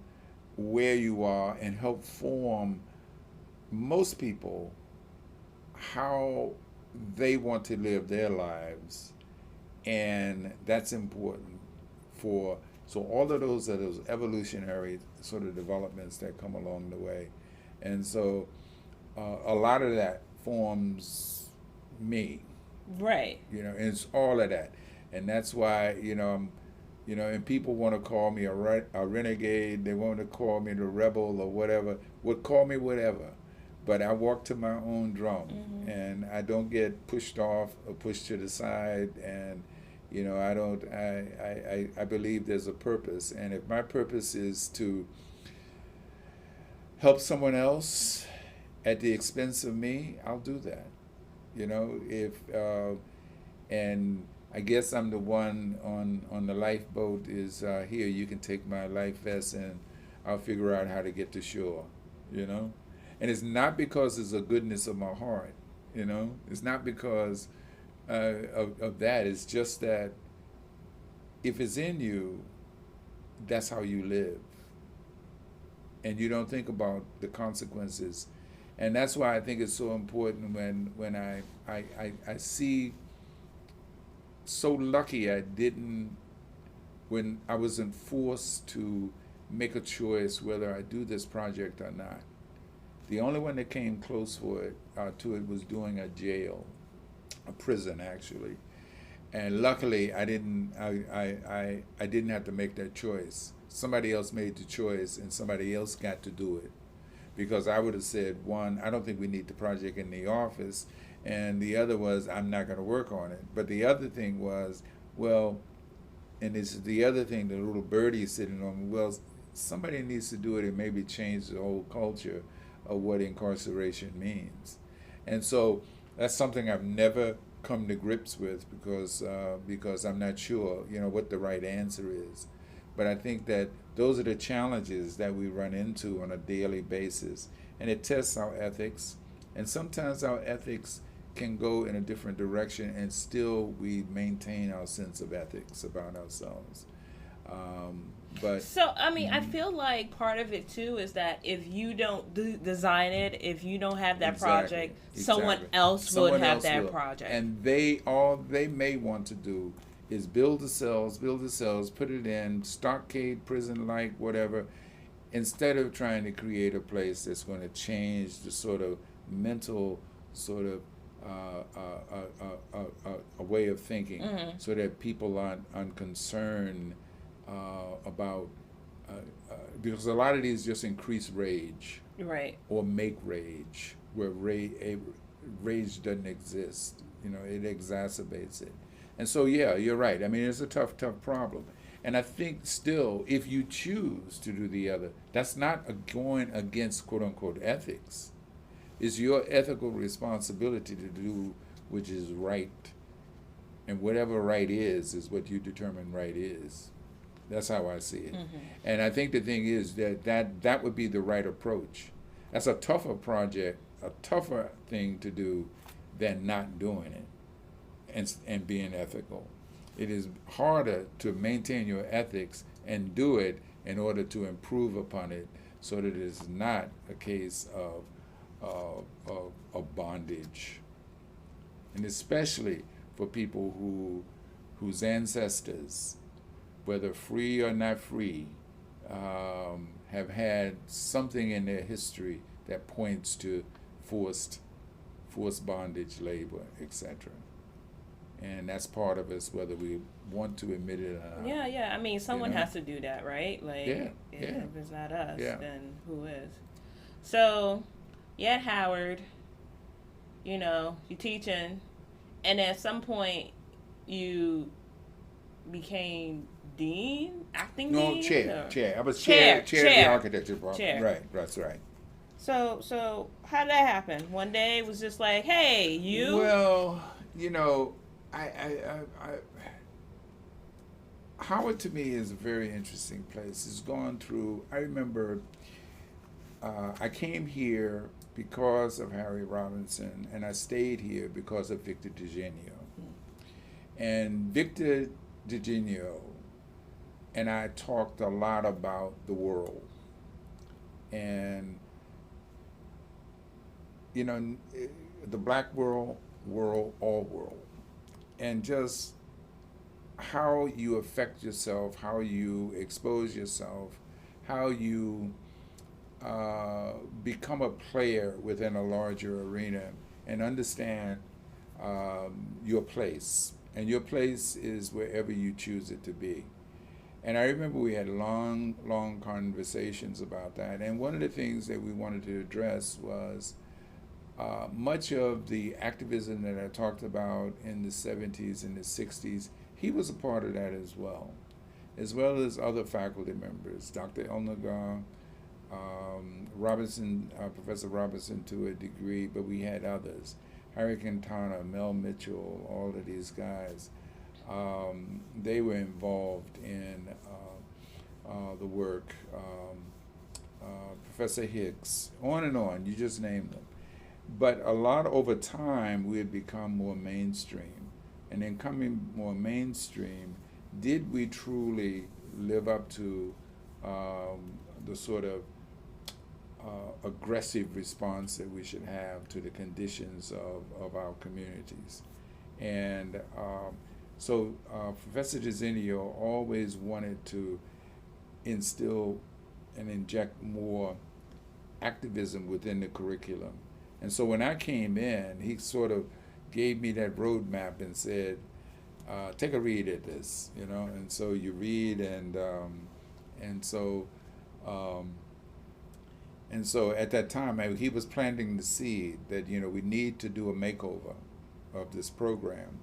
where you are and help form most people how they want to live their lives, and that's important for. So all of those are those evolutionary sort of developments that come along the way. And so a lot of that forms me, Right. and it's all of that, and that's why and people want to call me a renegade. They want to call me the rebel or whatever. Would call me whatever, but I walk to my own drum, and I don't get pushed off or pushed to the side, and I don't. I believe there's a purpose, and if my purpose is to help someone else at the expense of me, I'll do that. If and I guess I'm the one on the lifeboat is here. You can take my life vest, and I'll figure out how to get to shore. And it's not because it's a goodness of my heart. It's not because of that. It's just that if it's in you, that's how you live, and you don't think about the consequences. And that's why I think it's so important when I see, so lucky I didn't, when I wasn't forced to make a choice whether I do this project or not. The only one that came close to it was doing a jail, a prison actually. And luckily I didn't have to make that choice. Somebody else made the choice, and somebody else got to do it. Because I would have said, one, I don't think we need the project in the office, and the other was, I'm not going to work on it. But the other thing was, well, and this is the other thing, the little birdie sitting on, well, somebody needs to do it and maybe change the whole culture of what incarceration means. And so that's something I've never come to grips with because I'm not sure, what the right answer is. But I think that those are the challenges that we run into on a daily basis, and it tests our ethics. And sometimes our ethics can go in a different direction, and still we maintain our sense of ethics about ourselves. But So, I mean, I feel like part of it too is that if you don't design it, if you don't have that project, someone else would have that project. And all they may want to do is build the cells, put it in, stockade, prison-like, whatever, instead of trying to create a place that's going to change the sort of mental sort of a way of thinking, so that people aren't unconcerned about, because a lot of these just increase rage, right, or make rage, where rage doesn't exist. It exacerbates it. And so, yeah, you're right. I mean, it's a tough problem. And I think still, if you choose to do the other, that's not going against quote-unquote ethics. It's your ethical responsibility to do which is right. And whatever right is what you determine right is. That's how I see it. And I think the thing is that would be the right approach. That's a tougher project, a tougher thing to do than not doing it and being ethical. It is harder to maintain your ethics and do it in order to improve upon it, so that it is not a case of bondage. And especially for people whose ancestors, whether free or not free, have had something in their history that points to forced bondage, labor, etc. And that's part of us, whether we want to admit it or not. Yeah. I mean, someone has to do that, right? Like, if it's not us, then who is? So, you're at Howard, you're teaching, and at some point, you became dean, acting dean? Chair. I was chair of the architecture program. Chair. Right, that's right. So how did that happen? One day it was just like, hey, you. Well, Howard to me is a very interesting place. It's gone through. I remember I came here because of Harry Robinson, and I stayed here because of Victor DeGenio. And Victor DeGenio and I talked a lot about the world. And the black world, all world, and just how you affect yourself, how you expose yourself, how you become a player within a larger arena and understand your place. And your place is wherever you choose it to be. And I remember we had long, long conversations about that. And one of the things that we wanted to address was much of the activism that I talked about in the 70s and the 60s, he was a part of that as well as other faculty members, Dr. Elnagar, Robinson, Professor Robinson to a degree, but we had others. Harry Quintana, Mel Mitchell, all of these guys, they were involved in the work. Professor Hicks, on and on, you just name them. But a lot over time, we had become more mainstream. And in coming more mainstream, did we truly live up to the sort of aggressive response that we should have to the conditions of our communities? And so Professor Dizenio always wanted to instill and inject more activism within the curriculum. And so when I came in, he sort of gave me that roadmap and said, take a read at this, you know. And so you read, and so at that time, he was planting the seed that, you know, we need to do a makeover of this program.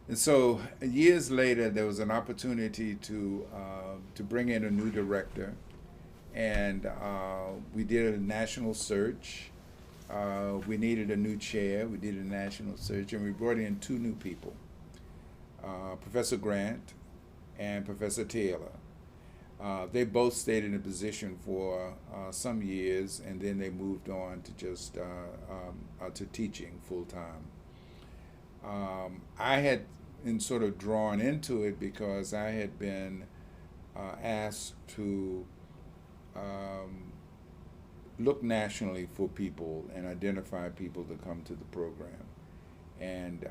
And so years later, there was an opportunity to bring in a new director, and we did a national search. We needed a new chair. We did a national search, and we brought in two new people, Professor Grant and Professor Taylor. They both stayed in a position for some years, and then they moved on to just to teaching full time. I had been sort of drawn into it because I had been asked to look nationally for people and identify people to come to the program. And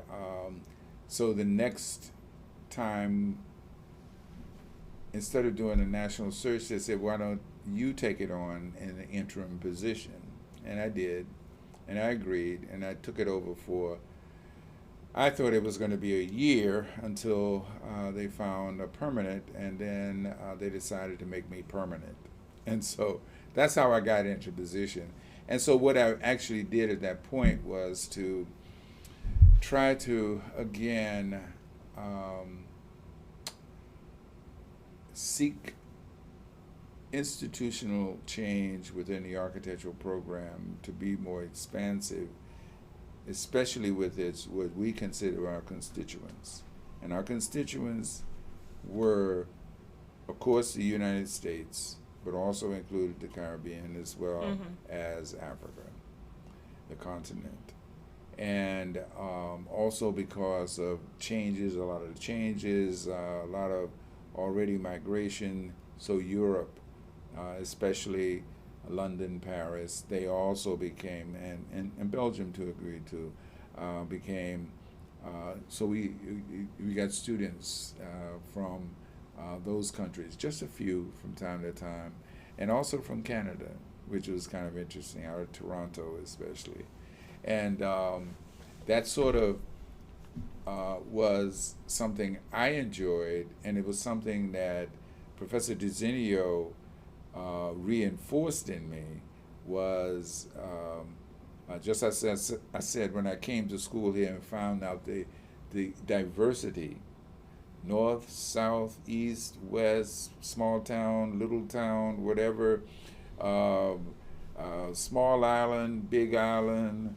so the next time, instead of doing a national search, they said, why don't you take it on in an interim position? And I did, and I agreed, and I took it over for, I thought it was going to be a year until they found a permanent, and then they decided to make me permanent. And so that's how I got into position. And so what I actually did at that point was to try to, again, seek institutional change within the architectural program to be more expansive, especially with what we consider our constituents. And our constituents were, of course, the United States, but also included the Caribbean as well as Africa, the continent. And also because of changes, a lot of the changes, a lot of already migration, so Europe, especially London, Paris, they also became, and Belgium to a degree too, became, so we got students from those countries, just a few from time to time, and also from Canada, which was kind of interesting, out of Toronto especially. And that sort of was something I enjoyed, and it was something that Professor Dizenio reinforced in me, was just as I said, when I came to school here and found out the diversity, north, south, east, west, small town, little town, whatever, small island, big island,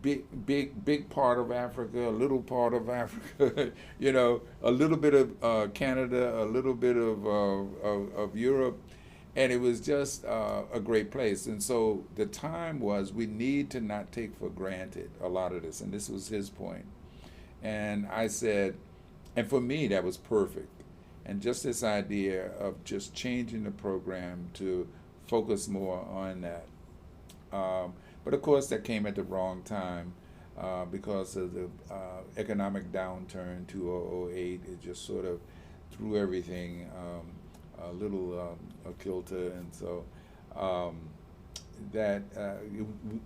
big part of Africa, a little part of Africa, you know, a little bit of Canada, a little bit of Europe, and it was just a great place. And so the time was, we need to not take for granted a lot of this, and this was his point. And I said, and for me that was perfect. And just this idea of just changing the program to focus more on that. But of course that came at the wrong time because of the economic downturn, 2008. It just sort of threw everything a little kilter. And so um, that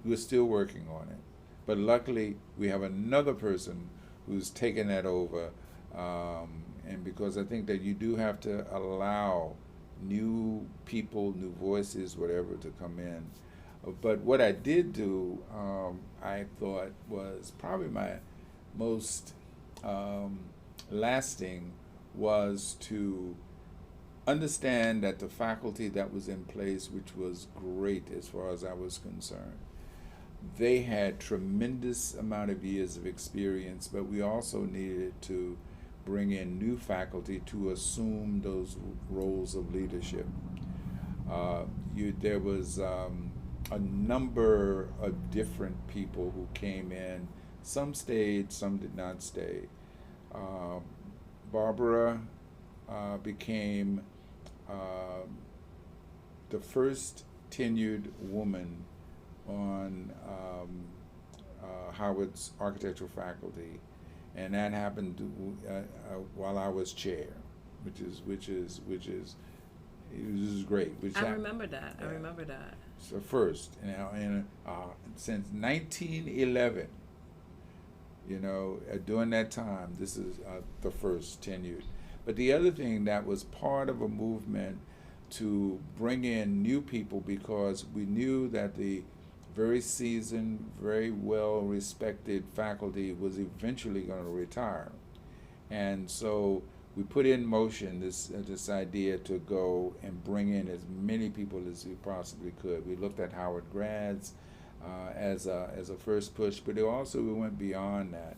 we're still working on it. But luckily, we have another person who's taken that over. And because I think that you do have to allow new people, new voices, whatever, to come in. But what I did do, I thought was probably my most lasting, was to understand that the faculty that was in place, which was great as far as I was concerned, they had tremendous amount of years of experience, but we also needed to bring in new faculty to assume those roles of leadership. There was a number of different people who came in. Some stayed, some did not stay. Barbara became the first tenured woman on Howard's architectural faculty, and that happened while I was chair, which is it was great. I remember that. Yeah. I remember that. So first, and since 1911, during that time, this is the first tenured. But the other thing that was part of a movement to bring in new people, because we knew that the very seasoned, very well-respected faculty was eventually going to retire. And so we put in motion this idea to go and bring in as many people as we possibly could. We looked at Howard grads as a first push, but we went beyond that,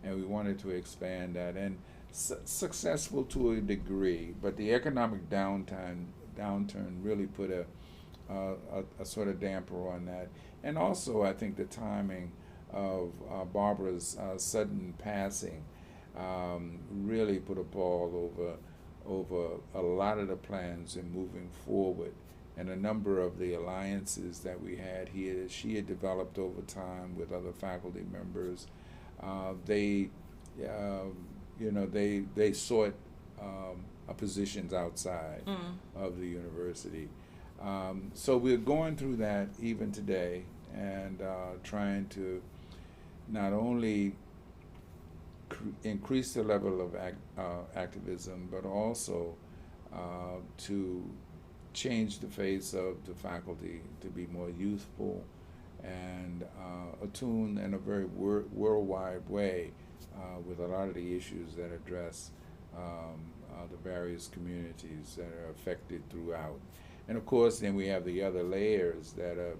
and we wanted to expand that. And successful to a degree, but the economic downturn really put a sort of damper on that. And also, I think the timing of Barbara's sudden passing really put a pall over a lot of the plans in moving forward, and a number of the alliances that we had here. She had developed over time with other faculty members. They sought positions outside of the university. So we're going through that even today, and trying to not only increase the level of activism, but also to change the face of the faculty to be more youthful and attuned in a very worldwide way with a lot of the issues that address the various communities that are affected throughout. And of course, then we have the other layers that are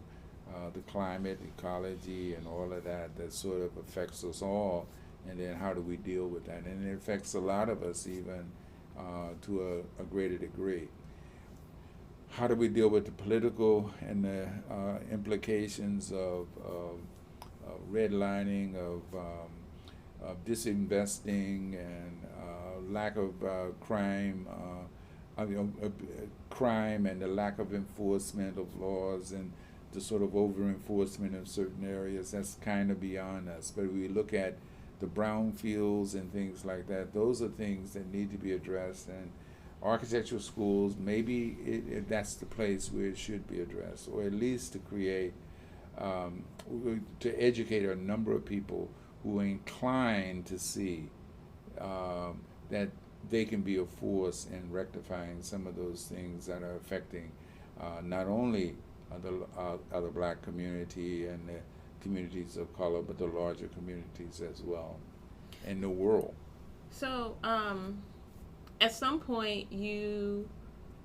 the climate, ecology, and all of that sort of affects us all. And then how do we deal with that? And it affects a lot of us even to a greater degree. How do we deal with the political and the implications of redlining, of disinvesting, and lack of crime, crime and the lack of enforcement of laws, and the sort of over-enforcement in certain areas? That's kind of beyond us. But we look at the brownfields and things like that. Those are things that need to be addressed, and architectural schools, maybe that's the place where it should be addressed, or at least to create, to educate a number of people who are inclined to see that they can be a force in rectifying some of those things that are affecting not only the black community and the communities of color, but the larger communities as well, and the world. So, at some point, you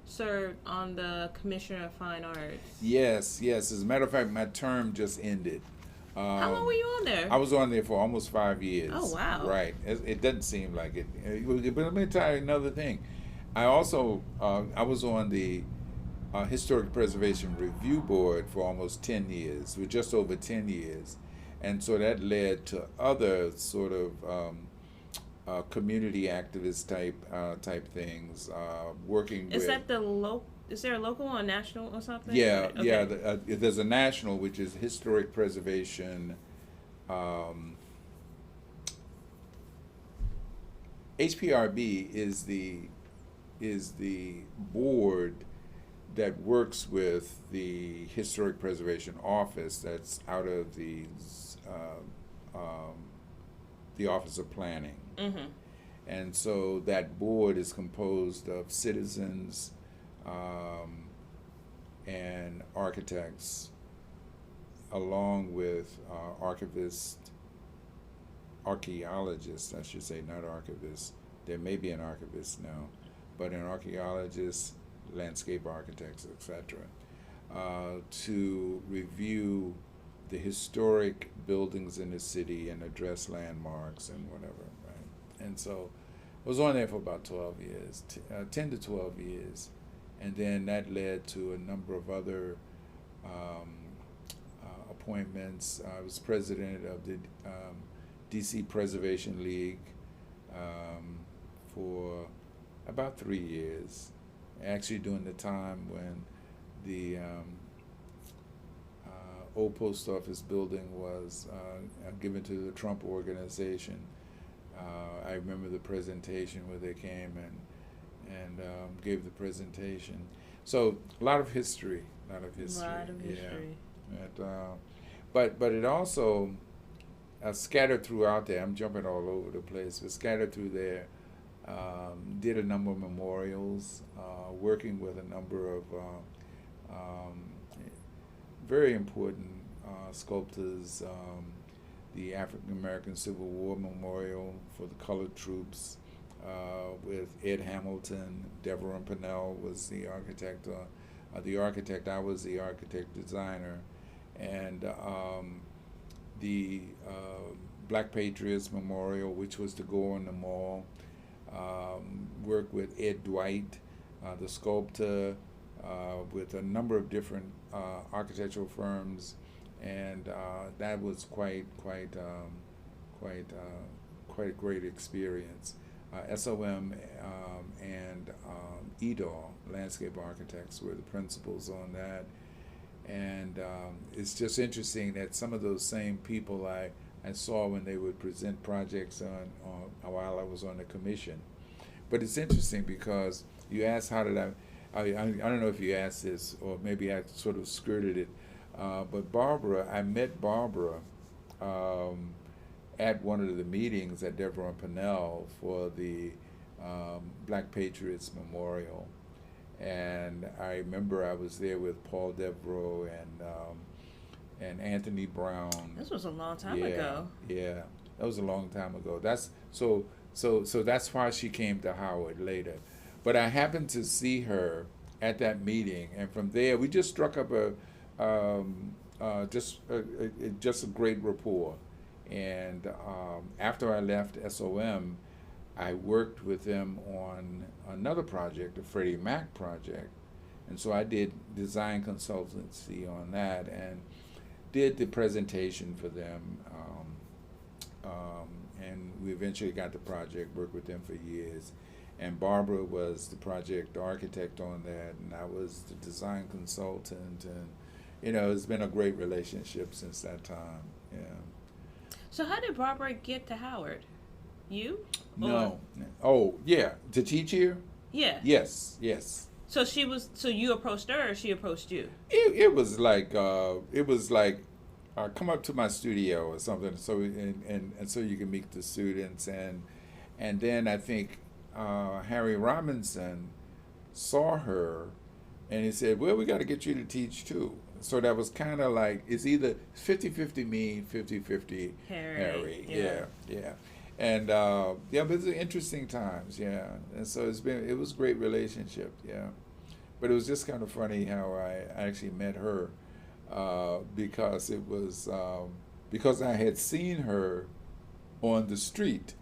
served on the Commissioner of Fine Arts. Yes. As a matter of fact, my term just ended. How long were you on there? I was on there for almost 5 years. Oh, wow. Right. It doesn't seem like it. But let me tell you another thing. I also, I was on the Historic Preservation Review Board for almost 10 years, with just over 10 years. And so that led to other sort of community activist type things, working with... Is there a local or national or something? Yeah, okay. yeah. There's a national, which is Historic Preservation. HPRB is the board that works with the Historic Preservation Office that's out of the Office of Planning. Mm-hmm. And so that board is composed of citizens and architects, along with archaeologists, I should say, not archivists. There may be an archivist now, but an archaeologist, landscape architects, etc., to review the historic buildings in the city and address landmarks and whatever, right? And so I was on there for about 12 years, 10 to 12 years. And then that led to a number of other appointments. I was president of the DC Preservation League for about 3 years, actually during the time when the old post office building was given to the Trump organization. I remember the presentation where they came and gave the presentation. So a lot of history. Yeah. But it also scattered throughout there. I'm jumping all over the place, but scattered through there. Did a number of memorials, working with a number of very important sculptors. The African American Civil War Memorial for the colored troops with Ed Hamilton. Deborah Pennell was the architect. I was the architect designer, and the Black Patriots Memorial, which was to go on the mall. Worked with Ed Dwight, the sculptor, with a number of different architectural firms, and that was quite a great experience. SOM and EDAW, Landscape Architects, were the principals on that, and it's just interesting that some of those same people I saw when they would present projects on while I was on the commission. But it's interesting because you asked how did I don't know if you asked this or maybe I sort of skirted it, but I met Barbara at one of the meetings at Deborah and Pennell for the Black Patriots Memorial. And I remember I was there with Paul Devereaux and Anthony Brown. This was a long time ago. Yeah, that was a long time ago. That's so that's why she came to Howard later. But I happened to see her at that meeting, and from there we just struck up just a great rapport. And after I left SOM, I worked with them on another project, the Freddie Mac project, and so I did design consultancy on that and did the presentation for them, and we eventually got the project, worked with them for years. And Barbara was the project architect on that, and I was the design consultant, and it's been a great relationship since that time. Yeah. So how did Barbara get to Howard? You? No. Oh, yeah. To teach here? Yeah. Yes. So you approached her, or she approached you? It was like come up to my studio or something, so and so you can meet the students, and then I think Harry Robinson saw her, and he said, well, we got to get you to teach too. So that was kind of like, it's either 50-50 me, 50-50 Harry. Yeah. And but it's interesting times, yeah. And so it was a great relationship, yeah. But it was just kind of funny how I actually met her, because it was because I had seen her on the street.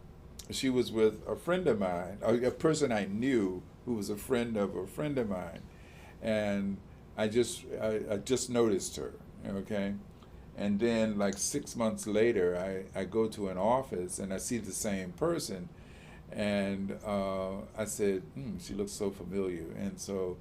She was with a friend of mine, a person I knew who was a friend of mine, and I just noticed her, okay? And then like 6 months later, I go to an office and I see the same person, and I said, she looks so familiar. And so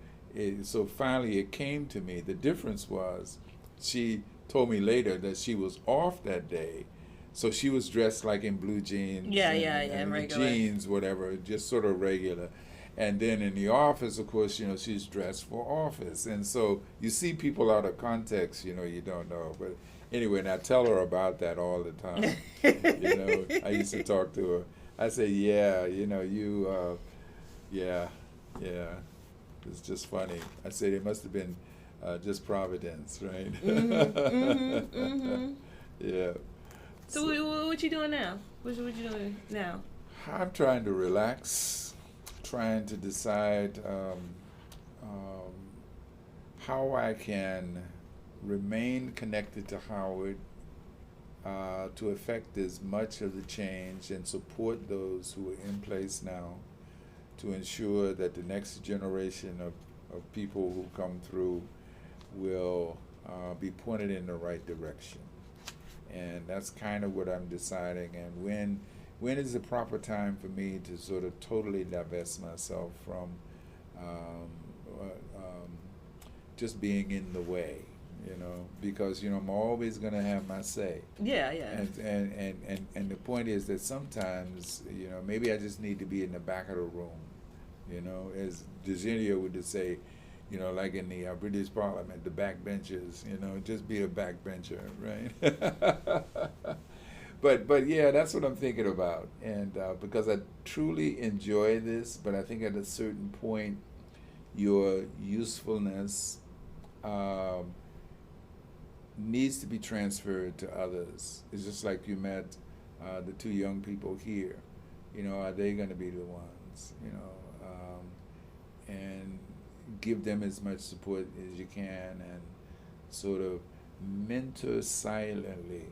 finally it came to me. The difference was she told me later that she was off that day, so she was dressed like in blue jeans, and regular jeans, whatever, just sort of regular. And then in the office, of course, she's dressed for office. And so you see people out of context, you don't know. But anyway, and I tell her about that all the time. I used to talk to her. I say, yeah, yeah, yeah. It's just funny. I say they must have been just providence, right? Yeah. So what you doing now? What you doing now? I'm trying to relax, trying to decide how I can remain connected to Howard to affect as much of the change and support those who are in place now to ensure that the next generation of people who come through will be pointed in the right direction. And that's kind of what I'm deciding. And when is the proper time for me to sort of totally divest myself from just being in the way, because I'm always going to have my say. Yeah, yeah. And the point is that sometimes maybe I just need to be in the back of the room, as Virginia would say, like in the British Parliament, the backbenchers, just be a backbencher, right? But yeah, that's what I'm thinking about, and because I truly enjoy this, but I think at a certain point, your usefulness needs to be transferred to others. It's just like you met the two young people here. Are they going to be the ones? And give them as much support as you can, and sort of mentor silently,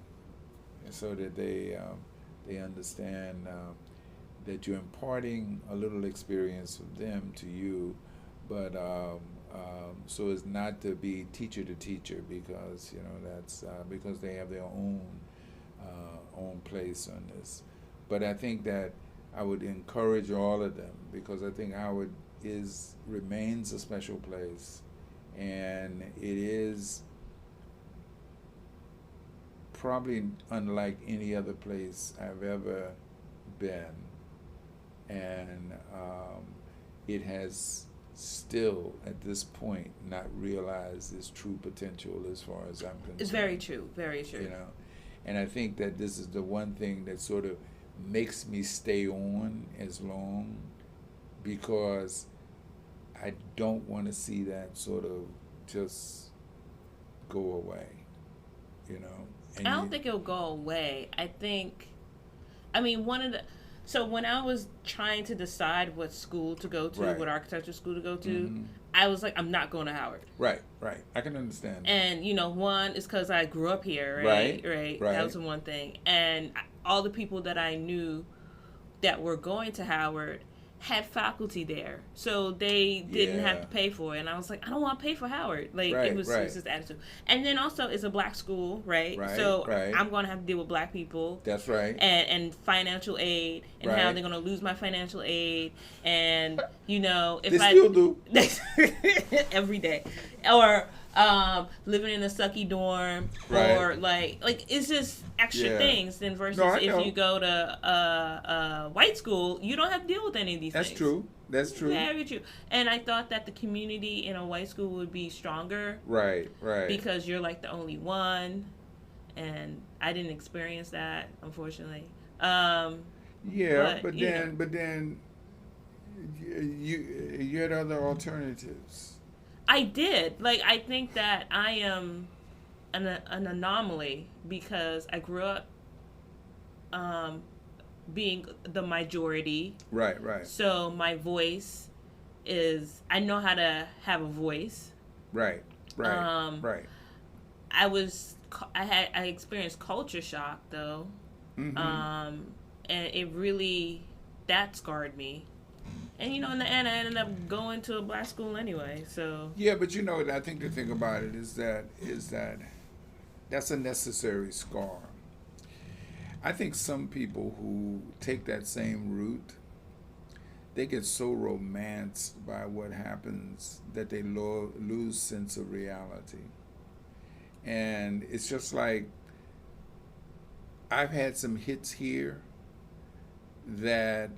so that they understand that you're imparting a little experience of them to you, but so as not to be teacher to teacher, because that's because they have their own place on this. But I think that I would encourage all of them, because I think Howard remains a special place, and it is probably unlike any other place I've ever been, and it has still at this point not realized its true potential as far as I'm concerned. It's very true, very true. And I think that this is the one thing that sort of makes me stay on as long, because I don't want to see that sort of just go away, And I don't think it'll go away. So when I was trying to decide what school to go to, Right. what architecture school to go to, Mhm. I was like, I'm not going to Howard. Right. I can understand. And, one is because I grew up here, Right. Right. Right. That was the one thing. And all the people that I knew that were going to Howard had faculty there, so they didn't have to pay for it. And I was like, I don't want to pay for Howard. Like, Right, it was just attitude. And then also, it's a black school, right? So I'm going to have to deal with black people. That's right. And financial aid, and how Right. they're going to lose my financial aid, and if They I still do. every day, or living in a sucky dorm, Right. or like it's just extra Yeah. things than versus No, I if know. you go to a white school, you don't have to deal with any of these That's things. true. That's true. Very true. And I thought that the community in a white school would be stronger, Right. because you're like the only one, and I didn't experience that, unfortunately. Yeah, but you then you had other alternatives. I did. Like, I think that I am an anomaly, because I grew up being the majority. Right. So my voice I know how to have a voice. Right. I experienced culture shock, though. Mm-hmm. And it really, that scarred me. And in the end, I ended up going to a black school anyway. So Yeah, but I think the thing about it is that that's a necessary scar. I think some people who take that same route, they get so romanced by what happens that they lose sense of reality. And it's just like, I've had some hits here that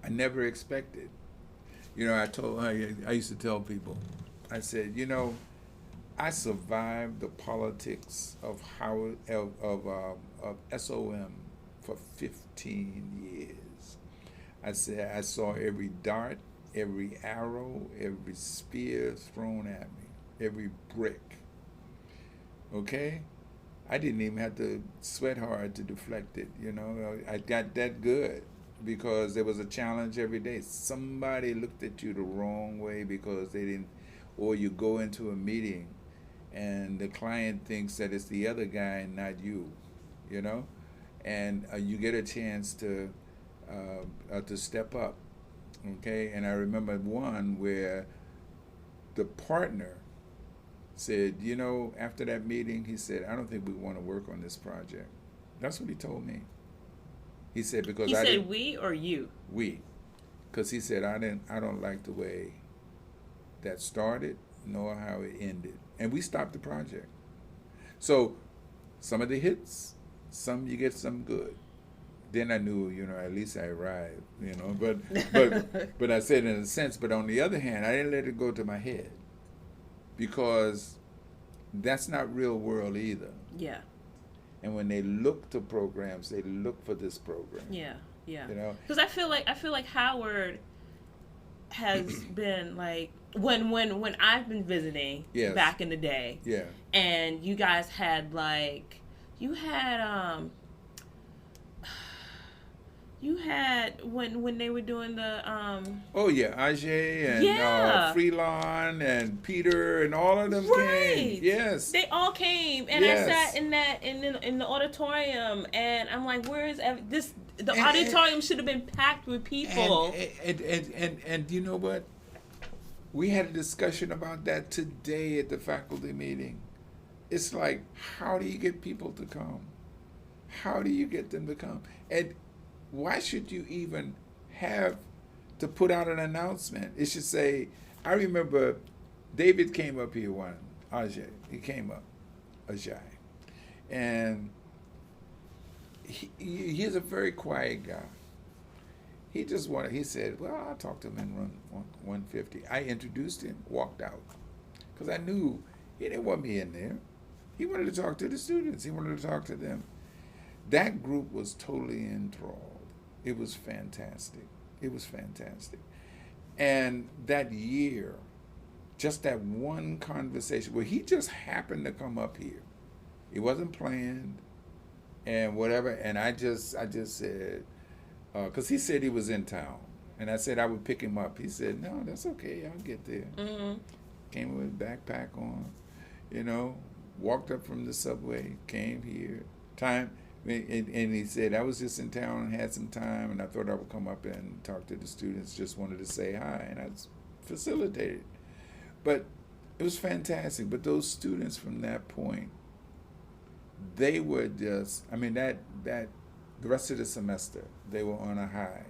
I never expected. I used to tell people, I said, I survived the politics of of SOM for 15 years. I said I saw every dart, every arrow, every spear thrown at me, every brick. Okay? I didn't even have to sweat hard to deflect it, I got that good because there was a challenge every day. Somebody looked at you the wrong way because they didn't, or you go into a meeting and the client thinks that it's the other guy and not you, and you get a chance to step up, okay? And I remember one where the partner said, after that meeting, he said, I don't think we want to work on this project. That's what he told me. He said because he said we or you? We, because he said I don't like the way that started nor how it ended, and we stopped the project. So some of the hits, some you get some good. Then I knew, at least I arrived, but I said in a sense. But on the other hand, I didn't let it go to my head because that's not real world either. Yeah. And when they look to programs, they look for this program. Yeah, yeah. Because I feel like Howard has been like when I've been visiting back in the day. Yeah. And you guys had you had when they were doing the oh yeah, AIA and Freelon and Peter and all of them came. Yes, they all came, and I sat in the auditorium, and I'm like, where is this? The auditorium should have been packed with people. And you know what? We had a discussion about that today at the faculty meeting. It's like, how do you get people to come? How do you get them to come? And why should you even have to put out an announcement? It should say, I remember David came up here he came up, Ajay. And he's a very quiet guy. He said, well, I'll talk to him in room 150. I introduced him, walked out. Because I knew he didn't want me in there. He wanted to talk to the students. He wanted to talk to them. That group was totally enthralled. It was fantastic. It was fantastic. And that year, just that one conversation where he just happened to come up here. It wasn't planned and whatever. And I just said, because he said he was in town. And I said I would pick him up. He said, no, that's okay. I'll get there. Mm-hmm. Came with a backpack on, walked up from the subway, came here. And he said, I was just in town and had some time, and I thought I would come up and talk to the students, just wanted to say hi, and I facilitated. But it was fantastic. But those students from that point, they were just, the rest of the semester, they were on a high.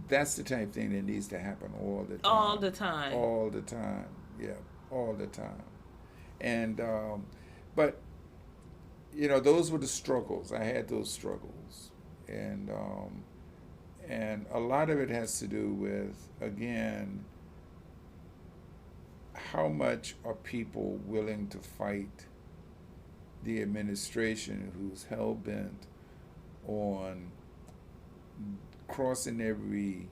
That's the type of thing that needs to happen all the time. All the time. All the time, yeah, all the time. And, but, those were the struggles. I had those struggles. And a lot of it has to do with, again, how much are people willing to fight the administration who's hell-bent on crossing every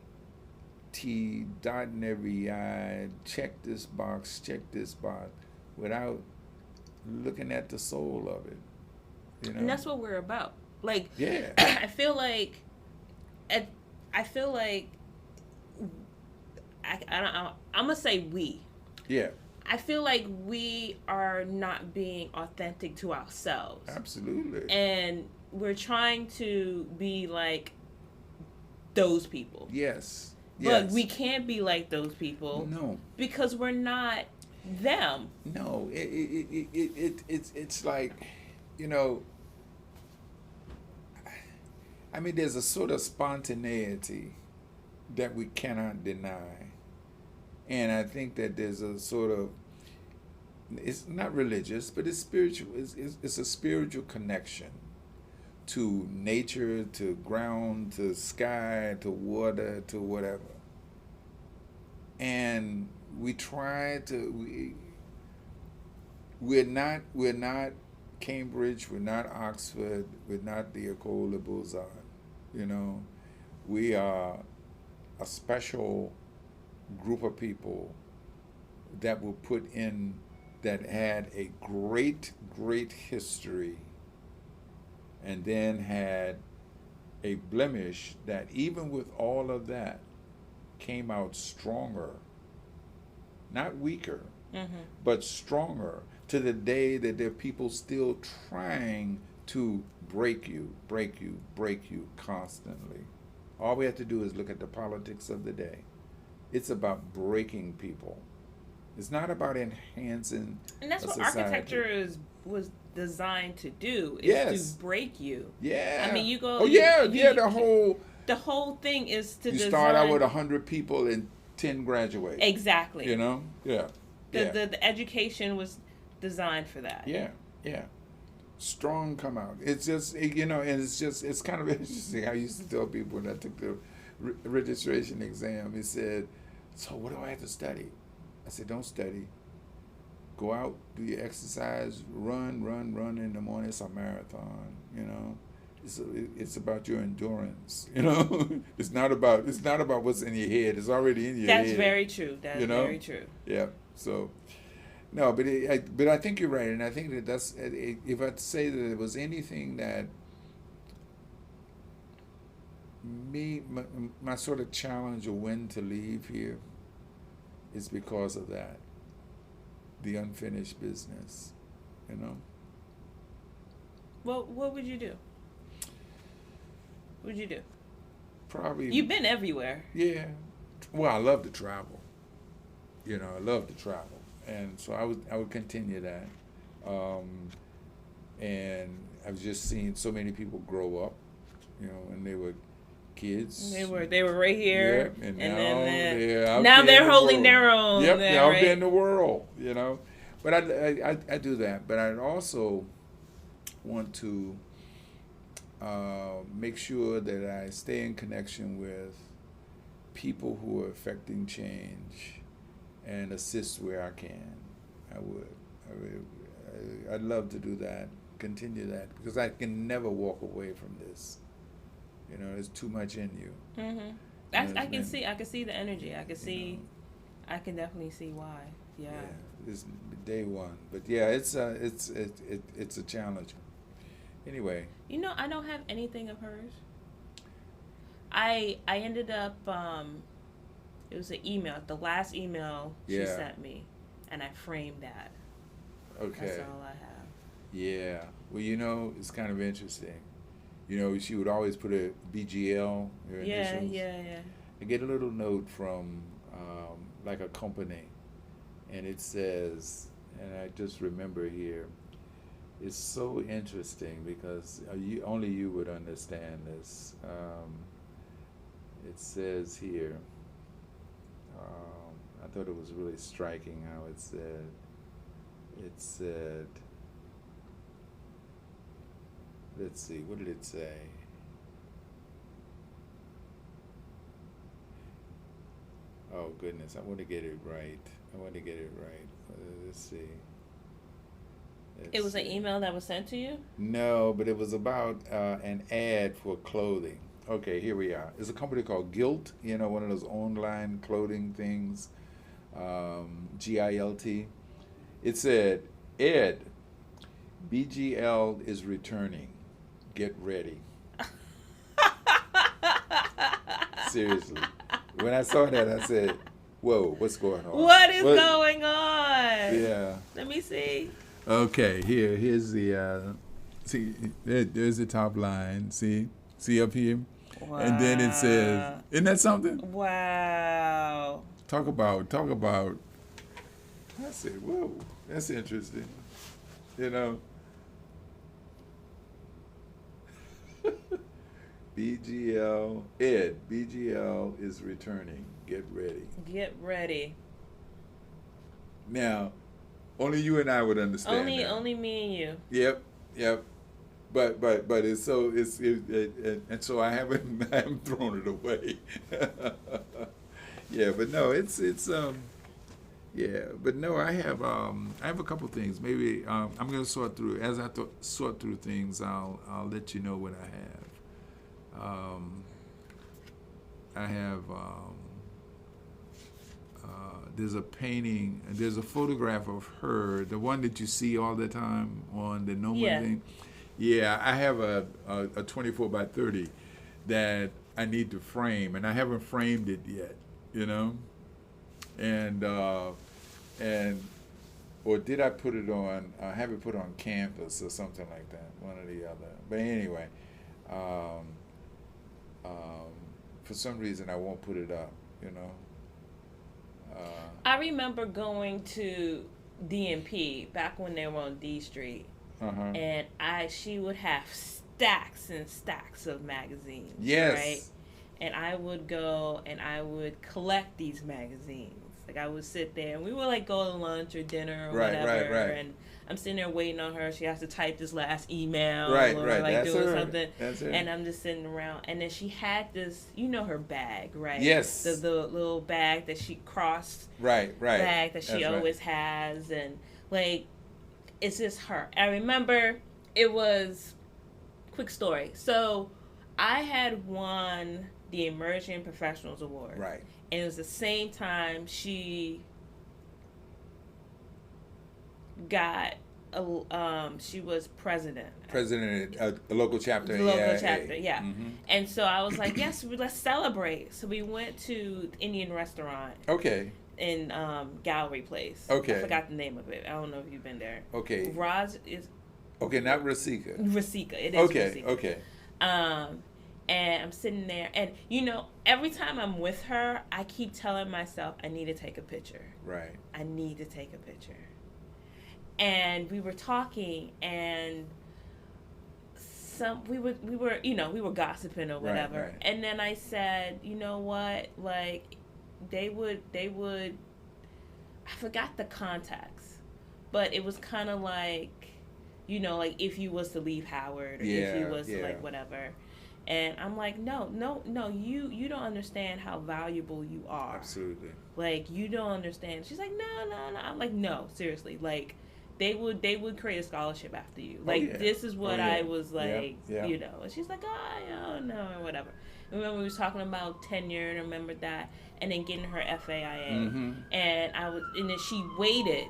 T, dotting every I, check this box, without looking at the soul of it. And that's what we're about. Like, yeah. I feel like I'm gonna say we. Yeah. I feel like we are not being authentic to ourselves. Absolutely. And we're trying to be like those people. Yes. But we can't be like those people. No. Because we're not them. No. It's like, there's a sort of spontaneity that we cannot deny. And I think that there's a sort of, it's not religious, but it's spiritual. It's a spiritual connection to nature, to ground, to sky, to water, to whatever. and we try to we're not Cambridge, we're not Oxford, we're not the École de Beaux-Arts. You know, we are a special group of people that were put in, that had a great history, and then had a blemish that, even with all of that, came out stronger, not weaker, but stronger, to the day that there are people still trying to break you constantly. All we have to do is look at the politics of the day. It's about breaking people. It's not about enhancing And that's a what society. architecture was designed to do, is Yes. to break you. Yeah. I mean, you go. Oh yeah, you- yeah. The whole thing is to you design. start out with 100 people and 10 graduate. Exactly. You know. Yeah. The education was designed for that. Yeah. Strong come out. It's just, and it's kind of interesting. I used to tell people when I took the registration exam, he said, "So what do I have to study?" I said, "Don't study. Go out, do your exercise, run in the morning. It's a marathon, It's about your endurance, It's not about what's in your head. It's already in your head. That's very true. That's very true. Yeah. So, no, but I think you're right, and I think that's if I'd say that it was anything that my sort of challenge of when to leave here is because of that, the unfinished business, Well, what would you do? What would you do? Probably. You've been everywhere. Yeah. Well, I love to travel. I love to travel, and so I would continue that. And I've just seen so many people grow up, when they were kids. They were right here, Yeah, and then now they're holding world. their own. Yep, there, they're out right? there in the world, But I do that. But I also want to make sure that I stay in connection with people who are affecting change and assist where I can. I'd love to do that, continue that, because I can never walk away from this. There's too much in you. Mm-hmm. I can see the energy. I can definitely see why. Yeah. It's day one, but yeah, it's a challenge. Anyway. I don't have anything of hers. I ended up it was an email, the last email she sent me, and I framed that. Okay. That's all I have. Yeah. Well, it's kind of interesting. She would always put a BGL, her initials. Yeah. I get a little note from like a company, and it says, and I just remember here, it's so interesting because only you would understand this. It says here, I thought it was really striking how it said, let's see, what did it say? Oh goodness, I want to get it right. Let's see. It was an email that was sent to you? No, but it was about an ad for clothing. Okay, here we are. It's a company called Gilt, one of those online clothing things, GILT. It said, "Ed, BGL is returning. Get ready." Seriously. When I saw that, I said, "Whoa, what's going on? What is going on?" Yeah. Let me see. Okay, here's the, see, there's the top line, see up here? Wow. And then it says, isn't that something? Wow. Talk about, I said, whoa, that's interesting, BGL, Ed, BGL is returning, get ready. Get ready. Now, only you and I would understand that. Only me and you. Yep. But it's so and so I haven't thrown it away. Yeah, but no, it's yeah, but no, I have a couple things. Maybe I'm gonna sort through as I sort through things. I'll let you know what I have. I have there's a painting. There's a photograph of her, the one that you see all the time on the Noma Yeah. thing. Yeah, I have a 24 by 30 that I need to frame, and I haven't framed it yet. You know, and and or did I put it on? Have it put on canvas or something like that, one or the other. But anyway, um, um, for some reason I won't put it up. You know. I remember going to DMP back when they were on D Street, Uh-huh. and she would have stacks and stacks of magazines. Yes. Right. And I would go and I would collect these magazines. Like I would sit there and we would like go to lunch or dinner or Right, whatever. right. And I'm sitting there waiting on her. She has to type this last email Right, or right. like That's doing her. something. That's her. And I'm just sitting around. And then she had this, her bag, right? Yes. The little bag that she crossed Right. bag that she That's right. always has. And like, it's just her. I remember it was, quick story. So I had won the Emerging Professionals Award. Right. And it was the same time she got she was president. President, a local chapter. The local AIA. chapter, yeah. Mm-hmm. And so I was like, yes, let's celebrate. So we went to the Indian restaurant Okay. in Gallery Place. Okay. I forgot the name of it. I don't know if you've been there. Okay. Roz is Okay, not Rasika. Rasika. It is Okay. Rasika. Okay. And I'm sitting there, and every time I'm with her, I keep telling myself, I need to take a picture. Right. I need to take a picture. And we were talking, and we were gossiping or whatever. Right. And then I said, you know what? Like, they would. I forgot the context, but it was kind of like, like if you was to leave Howard, or if you was to like whatever. And I'm like, no, you don't understand how valuable you are. Absolutely. Like, you don't understand. She's like, no. I'm like, no, seriously. Like, they would create a scholarship after you. Like, this is what I was like, And she's like, oh, no, or whatever. Remember we was talking about tenure, and I remember that, and then getting her FAIA. Mm-hmm. And then she waited,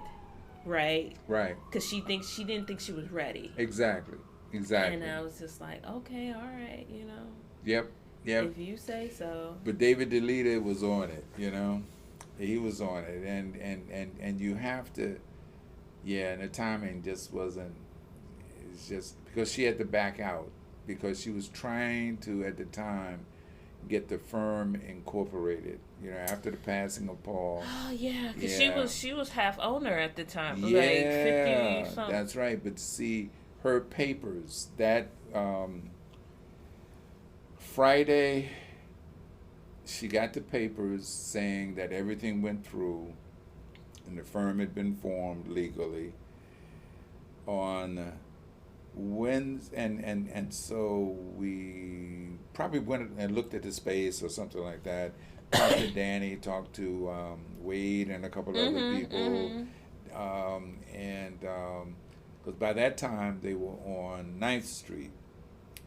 right? Right. Because she didn't think she was ready. Exactly. And I was just like, okay, all right, Yep. If you say so. But David DeLita was on it, He was on it, and you have to, and the timing just wasn't. It's just because she had to back out because she was trying to at the time get the firm incorporated. After the passing of Paul. Oh yeah, because she was half owner at the time, Yeah, like 50 something. That's right. But see, her papers that Friday, she got the papers saying that everything went through and the firm had been formed legally on Wednesday, and so we probably went and looked at the space or something like that. Talked to Danny, talked to Wade and a couple other people, and because by that time they were on 9th Street.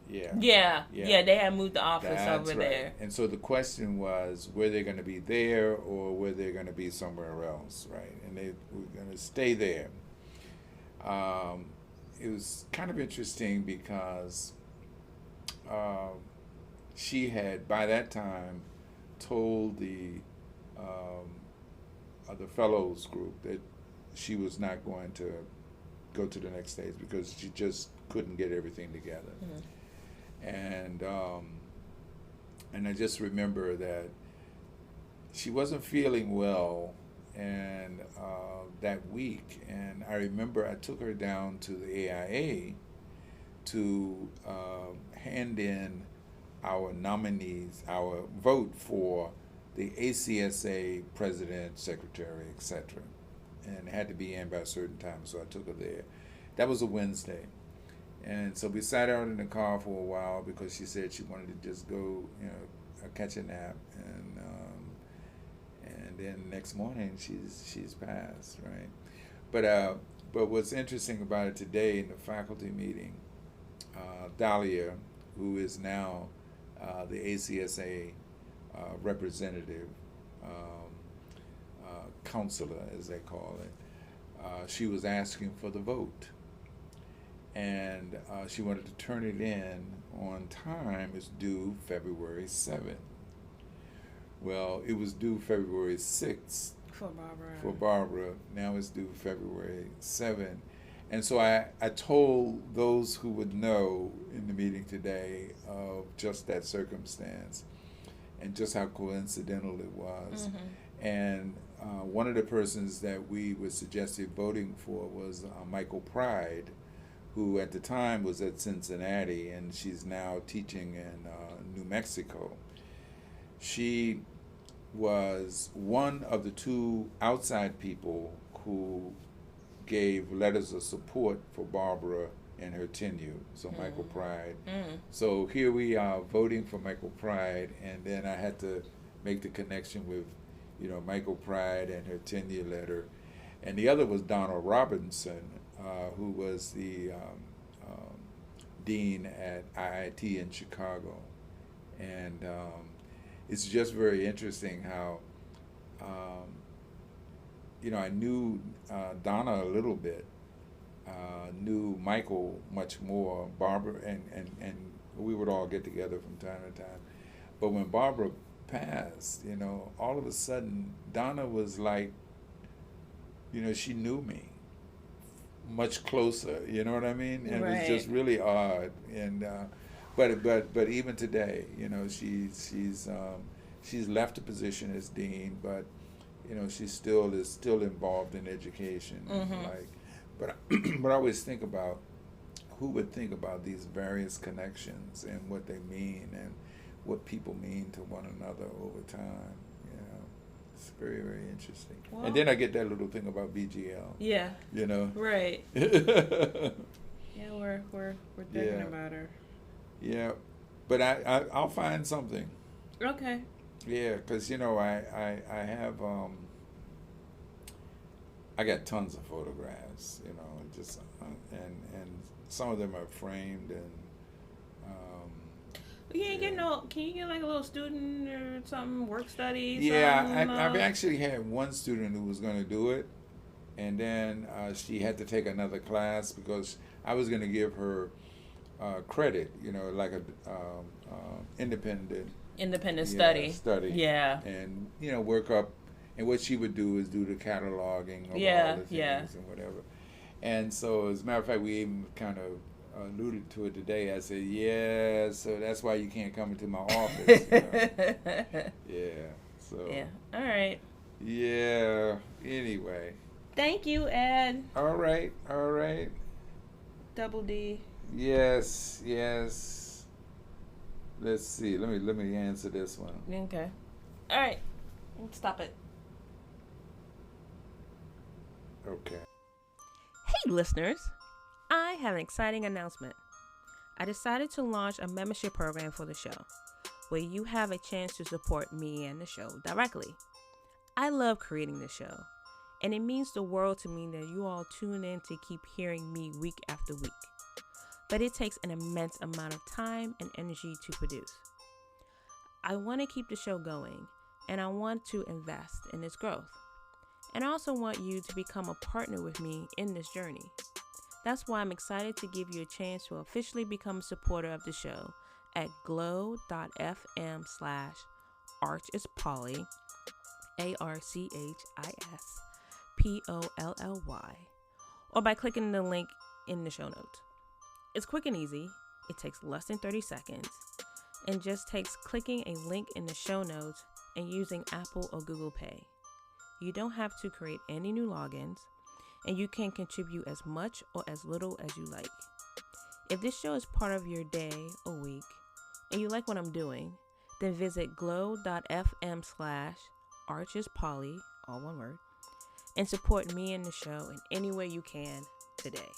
Yeah, they had moved the office That's over right. there. And so the question was, were they going to be there or were they going to be somewhere else, right? And they were going to stay there. It was kind of interesting because she had, by that time, told the fellows group that she was not going to go to the next stage because she just couldn't get everything together. Mm-hmm. And I just remember that she wasn't feeling well and that week, and I remember I took her down to the AIA to hand in our nominees, our vote for the ACSA president, secretary, etc. And it had to be in by a certain time, so I took her there. That was a Wednesday. And so we sat out in the car for a while because she said she wanted to just go, catch a nap. and then next morning she's passed, right? But what's interesting about it today in the faculty meeting, Dahlia, who is now the ACSA representative, um, counselor, as they call it, she was asking for the vote. And she wanted to turn it in on time. It's due February 7th. Well, it was due February 6th For Barbara. for Barbara. Now it's due February 7th. And so I told those who would know in the meeting today of just that circumstance and just how coincidental it was. Mm-hmm. And one of the persons that we were suggested voting for was Michael Pride, who at the time was at Cincinnati, and she's now teaching in New Mexico. She was one of the two outside people who gave letters of support for Barbara in her tenure, so Michael Pride. So here we are voting for Michael Pride, and then I had to make the connection with, Michael Pride and her tenure letter. And the other was Donna Robinson, who was the dean at IIT in Chicago. And it's just very interesting how, I knew Donna a little bit, knew Michael much more, Barbara, and we would all get together from time to time. But when Barbara passed, all of a sudden, Donna was like, she knew me much closer, you know what I mean? And Right. it was just really odd. And but even today, she's left a position as dean, but she still is involved in education. Mm-hmm. But I always think about who would think about these various connections and what they mean and what people mean to one another over time. It's very, very interesting. Well, and then I get that little thing about BGL. Yeah. Right. Yeah, Yeah, we're thinking Yeah. about her. but I'll find something. Okay. Yeah, because I have I got tons of photographs. Just and some of them are framed and. You ain't get can you get like a little student or something, work study? Yeah, something, I've actually had one student who was going to do it, and then she had to take another class because I was going to give her credit, like a independent study. study. Yeah. And work up, and what she would do is do the cataloging of all the things and whatever. And so, as a matter of fact, we even kind of alluded to it today. I said, yeah, so that's why you can't come into my office. Yeah. So. Yeah. All right. Yeah. Anyway. Thank you, Ed. All right. Double D. Yes. Let's see. Let me answer this one. Okay. All right. Stop it. Okay. Hey, listeners. I have an exciting announcement. I decided to launch a membership program for the show, where you have a chance to support me and the show directly. I love creating the show, and it means the world to me that you all tune in to keep hearing me week after week. But it takes an immense amount of time and energy to produce. I want to keep the show going, and I want to invest in its growth. And I also want you to become a partner with me in this journey. That's why I'm excited to give you a chance to officially become a supporter of the show at glow.fm/archispolly, ARCHISPOLLY, or by clicking the link in the show notes. It's quick and easy. It takes less than 30 seconds and just takes clicking a link in the show notes and using Apple or Google Pay. You don't have to create any new logins, and you can contribute as much or as little as you like. If this show is part of your day or week, and you like what I'm doing, then visit glow.fm/archispolly, all one word, and support me and the show in any way you can today.